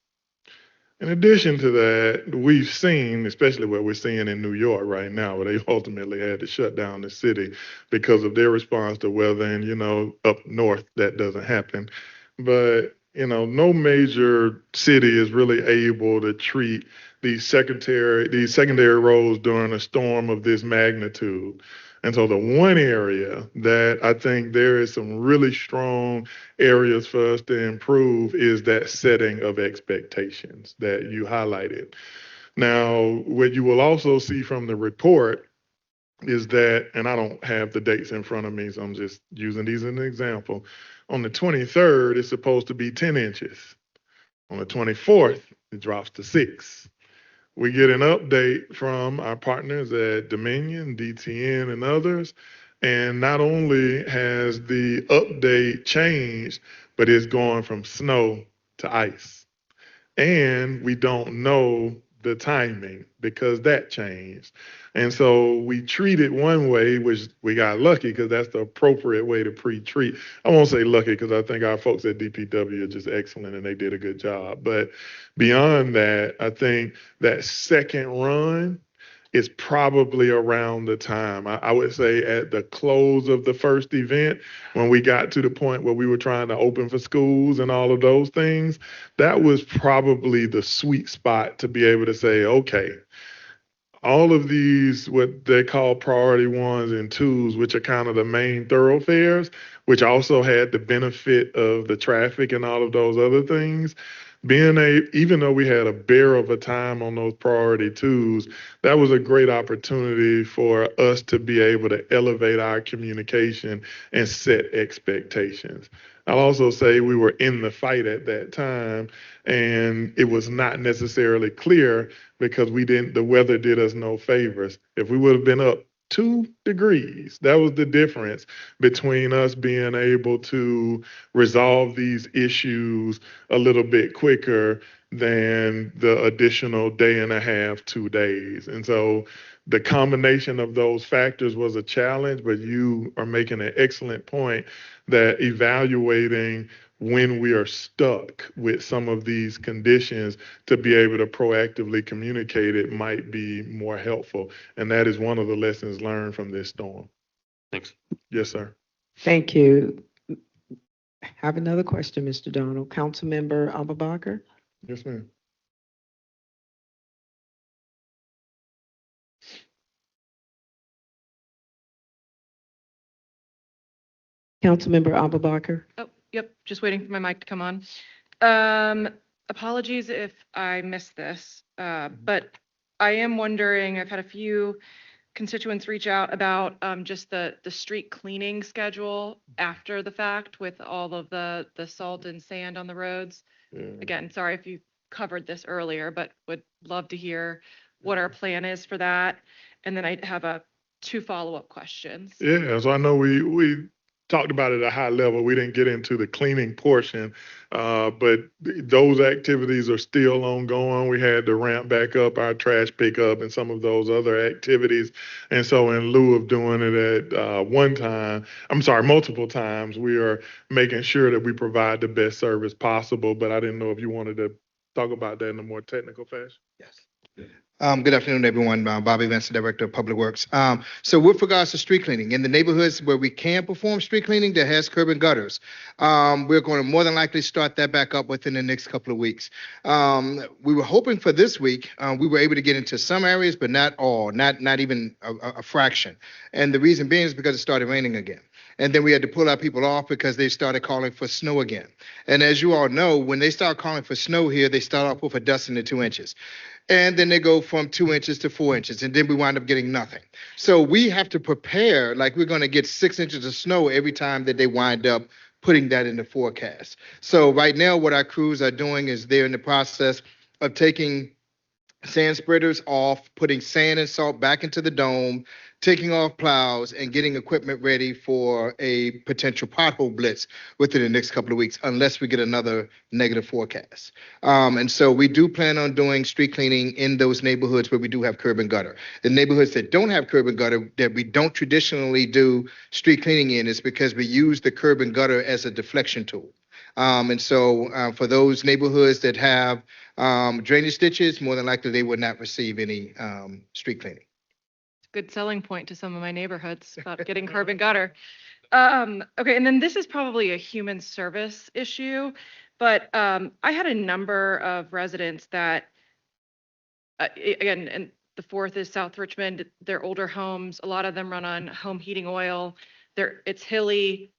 In addition to that, we've seen, especially what we're seeing in New York right now, where they ultimately had to shut down the city because of their response to weather, and, up north, that doesn't happen. But, no major city is really able to treat these secondary roads during a storm of this magnitude. And so the one area that I think there is some really strong areas for us to improve is that setting of expectations that you highlighted. Now, what you will also see from the report is that, and I don't have the dates in front of me, so I'm just using these as an example. On the 23rd, it's supposed to be 10 inches. On the 24th, it drops to 6. We get an update from our partners at Dominion, DTN, and others. And not only has the update changed, but it's going from snow to ice. And we don't know the timing because that changed. And so we treat it one way, which we got lucky because that's the appropriate way to pre-treat. I won't say lucky because I think our folks at DPW are just excellent and they did a good job. But beyond that, I think that second run is probably around the time, I would say at the close of the first event, when we got to the point where we were trying to open for schools and all of those things, that was probably the sweet spot to be able to say, okay, all of these, what they call priority 1s and 2s, which are kind of the main thoroughfares, which also had the benefit of the traffic and all of those other things. Even though we had a bear of a time on those priority 2s, that was a great opportunity for us to be able to elevate our communication and set expectations. I'll also say we were in the fight at that time, and it was not necessarily clear because the weather did us no favors. If we would have been up 2 degrees, that was the difference between us being able to resolve these issues a little bit quicker than the additional day and a half, 2 days. And so the combination of those factors was a challenge, but you are making an excellent point that evaluating when we are stuck with some of these conditions to be able to proactively communicate it might be more helpful. And that is one of the lessons learned from this storm. Thanks. Yes, sir. Thank you. Have another question, Mr. Donald. Councilmember Abubakar? Yes, ma'am. Councilmember Abubakar? Oh, yep, just waiting for my mic to come on. Apologies if I missed this, but I am wondering, I've had a few constituents reach out about just the street cleaning schedule after the fact with all of the salt and sand on the roads. Yeah. Again, sorry if you covered this earlier, but would love to hear what our plan is for that. And then I have 2 follow-up questions. Yeah, so I know we talked about it at a high level. We didn't get into the cleaning portion, but those activities are still ongoing. We had to ramp back up our trash pickup and some of those other activities. And so in lieu of doing it at multiple times, we are making sure that we provide the best service possible. But I didn't know if you wanted to talk about that in a more technical fashion. Yes. Good afternoon, everyone. Bobby Vincent, Director of Public Works. So with regards to street cleaning, in the neighborhoods where we can perform street cleaning that has curb and gutters, we're going to more than likely start that back up within the next couple of weeks. We were hoping for this week. We were able to get into some areas, but not all, not even a fraction. And the reason being is because it started raining again. And then we had to pull our people off because they started calling for snow again. And as you all know, when they start calling for snow here, they start off with a dusting of 2 inches. And then they go from 2 inches to 4 inches, and then we wind up getting nothing. So we have to prepare like we're going to get 6 inches of snow every time that they wind up putting that in the forecast. So right now, what our crews are doing is they're in the process of taking sand spreaders off, putting sand and salt back into the dome, taking off plows, and getting equipment ready for a potential pothole blitz within the next couple of weeks, unless we get another negative forecast. And so we do plan on doing street cleaning in those neighborhoods where we do have curb and gutter. The neighborhoods that don't have curb and gutter, that we don't traditionally do street cleaning in, is because we use the curb and gutter as a deflection tool. And so for those neighborhoods that have drainage ditches, more than likely they would not receive any street cleaning. Good selling point to some of my neighborhoods about getting curb and gutter. Okay, and then this is probably a human service issue, but I had a number of residents that, again, and the fourth is South Richmond. They're older homes. A lot of them run on home heating oil. It's hilly,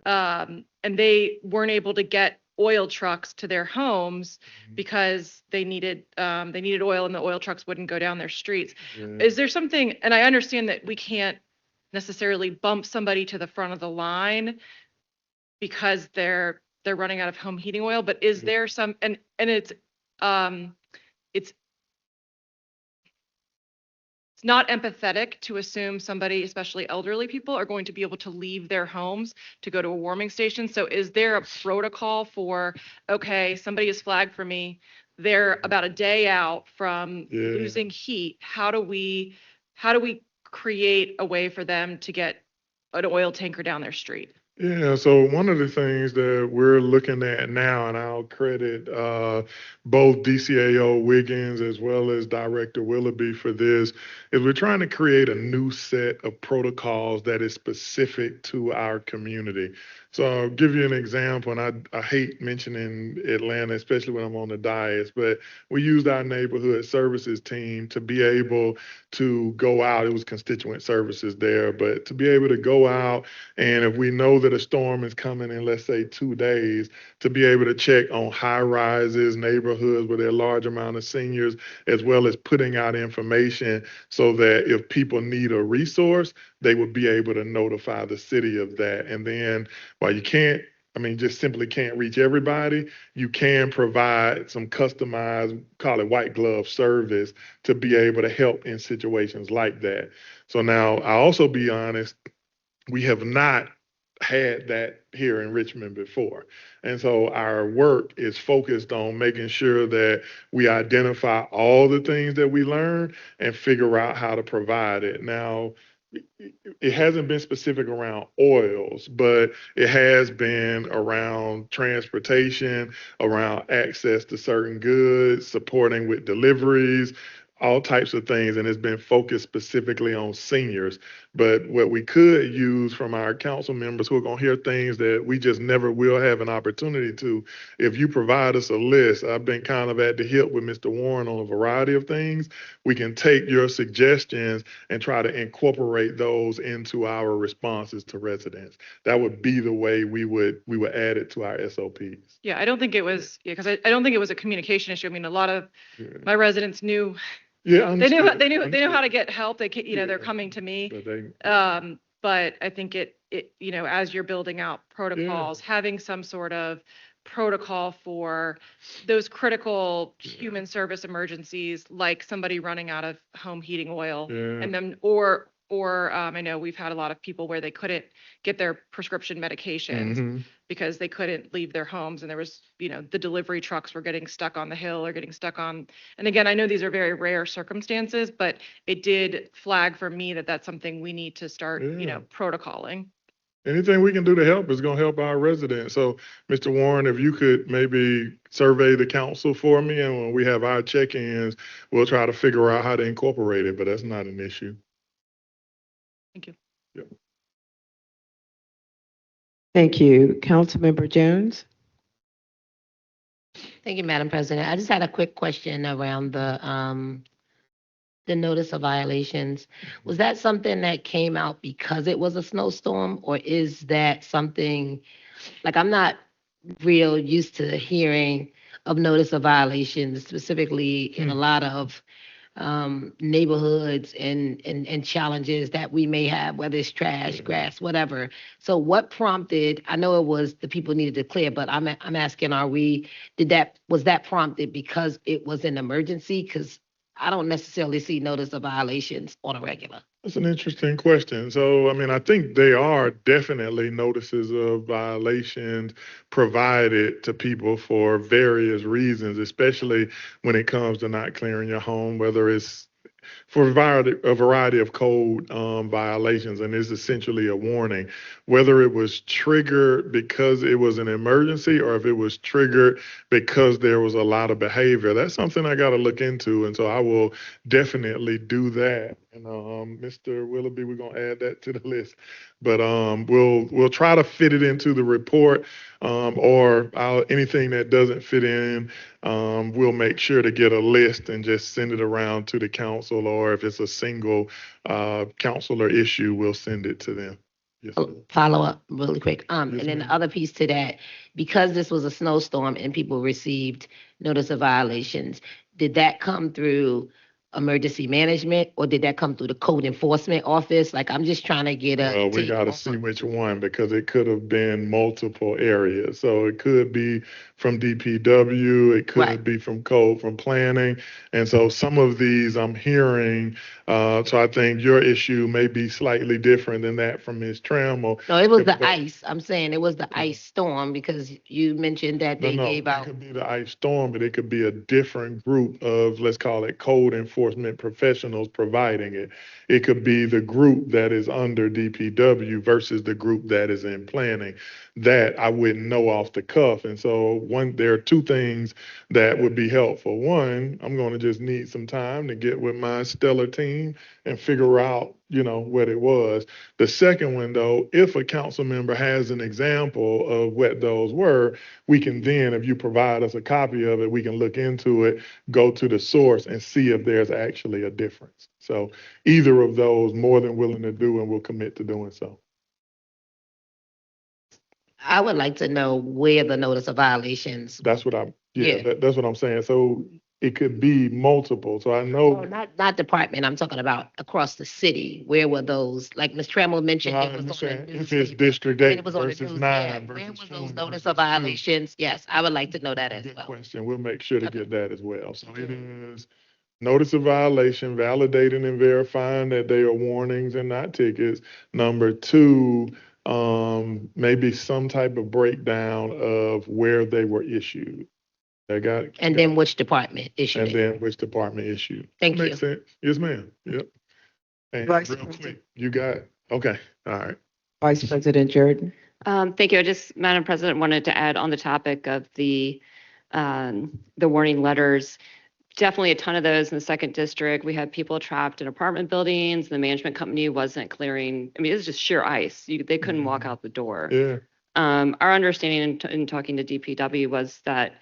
and they weren't able to get oil trucks to their homes because they needed oil, and the oil trucks wouldn't go down their streets. Is there something, and I understand that we can't necessarily bump somebody to the front of the line because they're running out of home heating oil, but is there some, and it's not empathetic to assume somebody, especially elderly people, are going to be able to leave their homes to go to a warming station. So is there a protocol for, okay, somebody is flagged for me, they're about a day out from losing heat. How do we create a way for them to get an oil tanker down their street? Yeah, so one of the things that we're looking at now, and I'll credit both DCAO Wiggins as well as Director Willoughby for this, is we're trying to create a new set of protocols that is specific to our community. So I'll give you an example, and I hate mentioning Atlanta, especially when I'm on the dais, but we used our neighborhood services team to be able to go out. It was constituent services there, but to be able to go out, and if we know that a storm is coming in, let's say 2 days, to be able to check on high rises, neighborhoods where there are a large amount of seniors, as well as putting out information so that if people need a resource, they would be able to notify the city of that. And then while you can't, just simply can't reach everybody, you can provide some customized, call it white glove service, to be able to help in situations like that. So now I'll also be honest, we have not had that here in Richmond before. And so our work is focused on making sure that we identify all the things that we learn and figure out how to provide it. Now, it hasn't been specific around oils, but it has been around transportation, around access to certain goods, supporting with deliveries, all types of things, and it's been focused specifically on seniors. But what we could use from our council members who are going to hear things that we just never will have an opportunity to, if you provide us a list, I've been kind of at the hip with Mr. Warren on a variety of things. We can take your suggestions and try to incorporate those into our responses to residents. That would be the way we would add it to our SOPs. Yeah, I don't think it was, because I don't think it was a communication issue. I mean, a lot of my residents knew. Yeah, they knew how to get help. They're coming to me. But I think it as you're building out protocols, having some sort of protocol for those critical human service emergencies, like somebody running out of home heating oil, and then or I know we've had a lot of people where they couldn't get their prescription medications because they couldn't leave their homes, and there was, the delivery trucks were getting stuck on the hill or getting stuck on. And again, I know these are very rare circumstances, but it did flag for me that that's something we need to start, protocoling. anything we can do to help is going to help our residents. So, Mr. Warren, if you could maybe survey the council for me, and when we have our check-ins, we'll try to figure out how to incorporate it, but that's not an issue. Thank you. Yep. Thank you. Councilmember Jones? Thank you, Madam President. I just had a quick question around the notice of violations. Was that something that came out because it was a snowstorm, or is that something, like, I'm not real used to hearing of notice of violations, specifically in a lot of neighborhoods and challenges that we may have, whether it's trash, grass, whatever. So what prompted, I know it was the people needed to clear, but I'm asking, was that prompted because it was an emergency? Because I don't necessarily see notice of violations on a regular. That's an interesting question. So, I mean, I think they are definitely notices of violations provided to people for various reasons, especially when it comes to not clearing your home, whether it's for a variety of code violations, and is essentially a warning. Whether it was triggered because it was an emergency or if it was triggered because there was a lot of behavior, that's something I got to look into, and so I will definitely do that. And Mr. Willoughby, we're gonna add that to the list, but we'll try to fit it into the report, or anything that doesn't fit in. We'll make sure to get a list and just send it around to the council, or if it's a single councilor issue, we'll send it to them. Yes, ma'am. Follow up really quick. Yes, And then ma'am. the other piece to that, because this was a snowstorm and people received notice of violations, did that come through emergency management, or did that come through the code enforcement office? Like, I'm just trying to get a. Well, we take got to on- see which one, because it could have been multiple areas. So it could be from DPW, it could Right. be from code, from planning. And so some of these I'm hearing, so I think your issue may be slightly different than that from Ms. Trammell. No, it was the But- ice. I'm saying it was the ice storm, because you mentioned that they No, gave it out. could be the ice storm, but it could be a different group of, let's call it, code enforcement professionals providing it. It could be the group that is under DPW versus the group that is in planning. That I wouldn't know off the cuff. And so there are two things that would be helpful. One, I'm going to just need some time to get with my stellar team and figure out, what it was. The second one, though, if a council member has an example of what those were, we can then, if you provide us a copy of it, we can look into it, go to the source, and see if there's actually a difference. So either of those, more than willing to do, and we'll commit to doing so. I would like to know where the notice of violations. That's what Yeah. that's what I'm saying. So it could be multiple. So I Oh, know. not department. I'm talking about across the city. Where were those? Like Ms. Trammell mentioned, I it was on the understand. If it's newspaper. District And 8 it was on the versus news. 9 Yeah. versus Where was 2 those notice versus of 2. violations? Yes, I would like to know that as Good well. question. We'll make sure to Okay. get that as well. So it is notice of violation, validating and verifying that they are warnings and not tickets. Number 2, maybe some type of breakdown of where they were issued. I got it. And then which department issued And it? then which department issued. Thank Makes sense. Yes, ma'am. Yep. And Vice real President. quick, you got, okay, all right. Vice President Jordan? Thank you. I just, Madam President, wanted to add on the topic of the warning letters. Definitely a ton of those in the second district. We had people trapped in apartment buildings. The management company wasn't clearing. I mean, it was just sheer ice. They couldn't walk out the door. Yeah. Our understanding in talking to DPW was that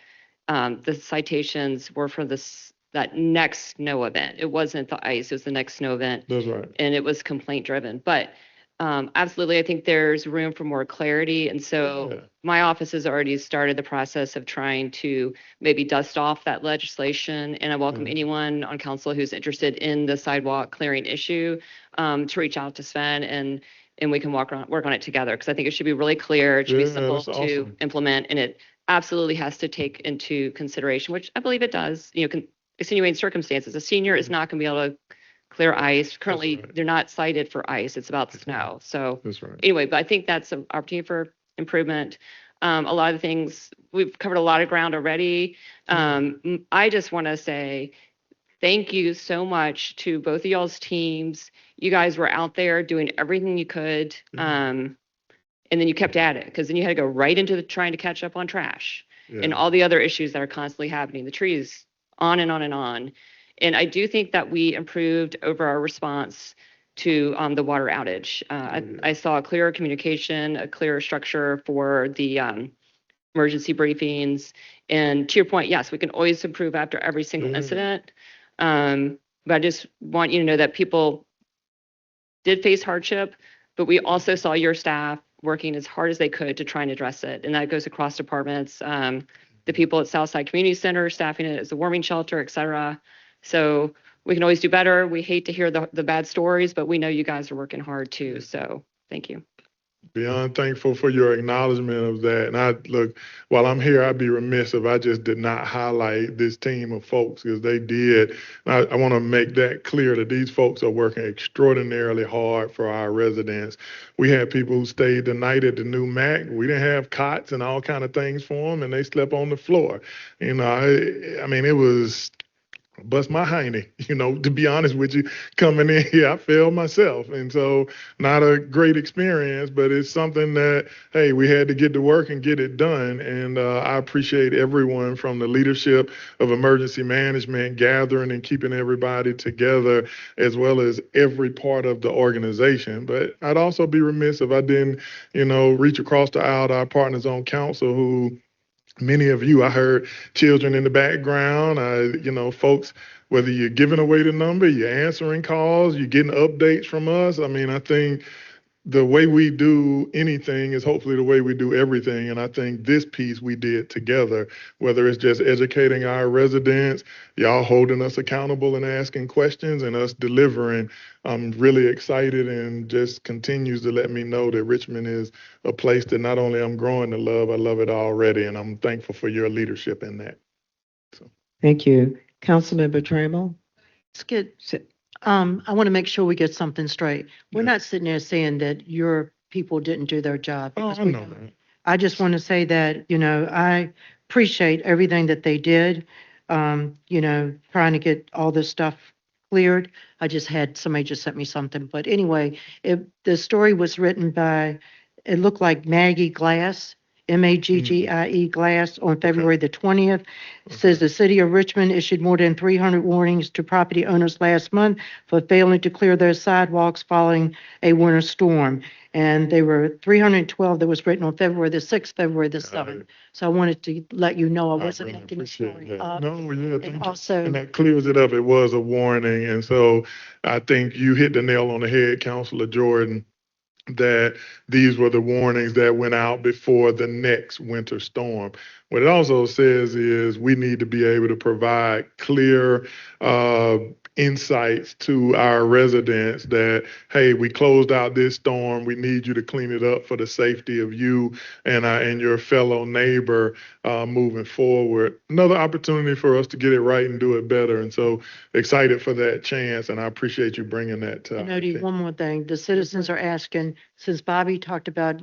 the citations were for that next snow event. It wasn't the ice, it was the next snow event, That's right. and it was complaint driven. But absolutely, I think there's room for more clarity. And so Yeah. my office has already started the process of trying to maybe dust off that legislation. And I welcome anyone on council who's interested in the sidewalk clearing issue to reach out to Sven, and we can work on it together, because I think it should be really clear. It should be Yeah, simple that's to awesome. implement, and it absolutely has to take into consideration, which I believe it does, extenuating circumstances. A senior is not going to be able to clear ice. Currently, right. they're not cited for ice. It's about snow. So That's right. anyway, but I think that's an opportunity for improvement. A lot of things, we've covered a lot of ground already. I just want to say thank you so much to both of y'all's teams. You guys were out there doing everything you could. And then you kept at it because then you had to go right into trying to catch up on trash and all the other issues that are constantly happening, the trees, on and on and on. And I do think that we improved over our response to the water outage. I saw a clearer communication, a clearer structure for the emergency briefings. And to your point, yes, we can always improve after every single incident. But I just want you to know that people did face hardship, but we also saw your staff working as hard as they could to try and address it. And that goes across departments, the people at Southside Community Center, staffing it as a warming shelter, et cetera. So we can always do better. We hate to hear the bad stories, but we know you guys are working hard too. So thank you. Beyond thankful for your acknowledgement of that. And look, while I'm here, I'd be remiss if I just did not highlight this team of folks because they did. I want to make that clear that these folks are working extraordinarily hard for our residents. We had people who stayed the night at the new Mac. We didn't have cots and all kind of things for them, and they slept on the floor. You know, I mean, it was bust my hiney, to be honest with you, coming in here, I failed myself. And so not a great experience, but it's something that, hey, we had to get to work and get it done. And I appreciate everyone from the leadership of emergency management gathering and keeping everybody together, as well as every part of the organization. But I'd also be remiss if I didn't, reach across the aisle to our partners on council who, many of you, I heard children in the background, folks, whether you're giving away the number, you're answering calls, you're getting updates from us. I mean, I think the way we do anything is hopefully the way we do everything. And I think this piece we did together, whether it's just educating our residents, y'all holding us accountable and asking questions and us delivering. I'm really excited and just continues to let me know that Richmond is a place that not only I'm growing to love, I love it already. And I'm thankful for your leadership in that. Thank you. Councilmember Trammell? I want to make sure we get something straight. We're Yeah. not sitting there saying that your people didn't do their job. Oh, because I we know don't. that. I just want to say that, I appreciate everything that they did, trying to get all this stuff cleared. I just had, somebody just sent me something. But anyway, the story was written by, it looked like Maggie Glass, Maggie Glass, on February the 20th. Says the city of Richmond issued more than 300 warnings to property owners last month for failing to clear their sidewalks following a winter storm. And they were 312 that was written on February the 6th, February the 7th. So I wanted to let you know I wasn't really making the appreciate story that. up. No, yeah, thank And you. also, And that clears it up. It was a warning. And so I think you hit the nail on the head, Councilor Jordan, that these were the warnings that went out before the next winter storm. What it also says is we need to be able to provide clear insights to our residents that, hey, we closed out this storm. We need you to clean it up for the safety of you and your fellow neighbor moving forward. Another opportunity for us to get it right and do it better. And so excited for that chance. And I appreciate you bringing that to and our Odie, attention. one more thing. The citizens are asking, since Bobby talked about,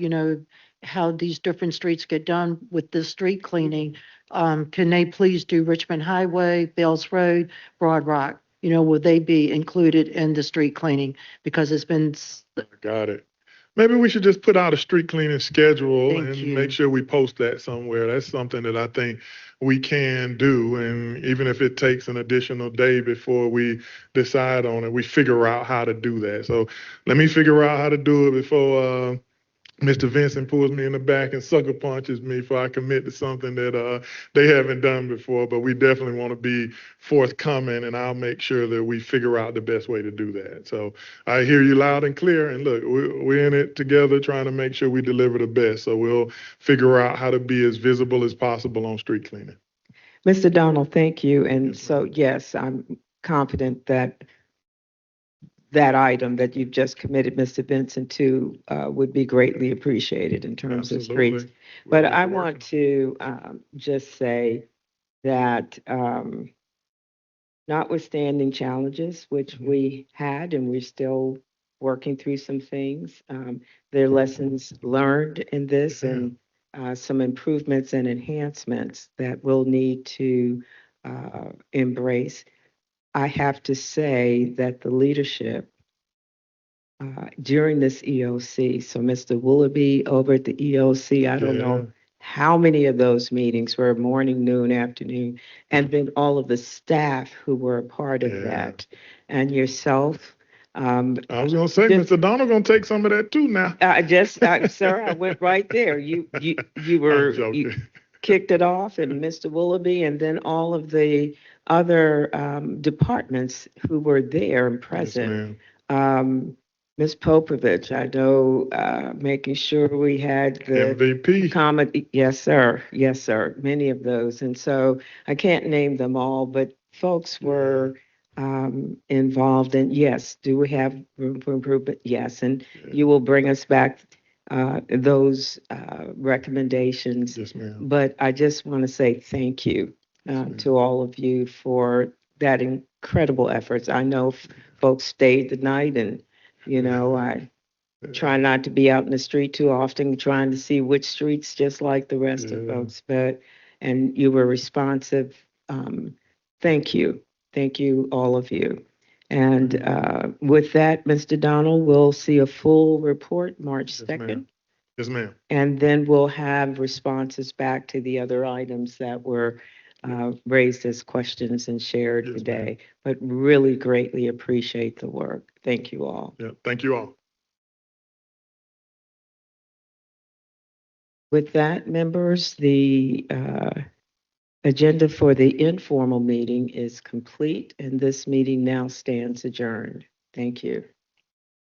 how these different streets get done with the street cleaning, can they please do Richmond Highway, Bells Road, Broad Rock? Will they be included in the street cleaning? Because it's been, Got it. Maybe we should just put out a street cleaning schedule Thank and you. make sure we post that somewhere. That's something that I think we can do. And even if it takes an additional day before we decide on it, we figure out how to do that. So let me figure out how to do it before Mr. Vincent pulls me in the back and sucker punches me before I commit to something that they haven't done before. But we definitely want to be forthcoming, and I'll make sure that we figure out the best way to do that. So I hear you loud and clear. And look, we're in it together trying to make sure we deliver the best. So we'll figure out how to be as visible as possible on street cleaning. Mr. Donald, thank you. And Yes, so, yes, I'm confident that that item that you've just committed Mr. Vincent to would be greatly appreciated in terms of streets. Absolutely. But We'll I keep want working. to just say that notwithstanding challenges, which we had, and we're still working through some things, there are lessons learned in this and some improvements and enhancements that we'll need to embrace. I have to say that the leadership during this EOC. So Mr. Willoughby over at the EOC, I don't Yeah. know how many of those meetings were morning, noon, afternoon, and then all of the staff who were a part of Yeah. that, and yourself. I was gonna say, Just- Mr. Donald gonna take some of that too now. Sir, I went right there. You I'm were, joking. you kicked it off, and Mr. Willoughby, and then all of the other departments who were there and Yes, present. ma'am. Ms. Popovich, I know, making sure we had the MVP. comedy. Yes, sir. Yes, sir. Many of those. And so I can't name them all, but folks were involved. And yes, do we have room for improvement? Yes. And you will bring us back those recommendations. Yes, ma'am. But I just want to say thank you ma'am. to all of you for that incredible efforts. I know folks stayed the night, and I try not to be out in the street too often, trying to see which streets, just like the rest of Yeah. folks. And you were responsive. Thank you. Thank you, all of you. And with that, Mr. Donald, we'll see a full report March Yes, ma'am. 2nd. Yes, ma'am. And then we'll have responses back to the other items that were raised as questions and shared Yes, ma'am. today. But really greatly appreciate the work. Thank you all. Yeah. Thank you all. With that, members, the agenda for the informal meeting is complete, and this meeting now stands adjourned. Thank you.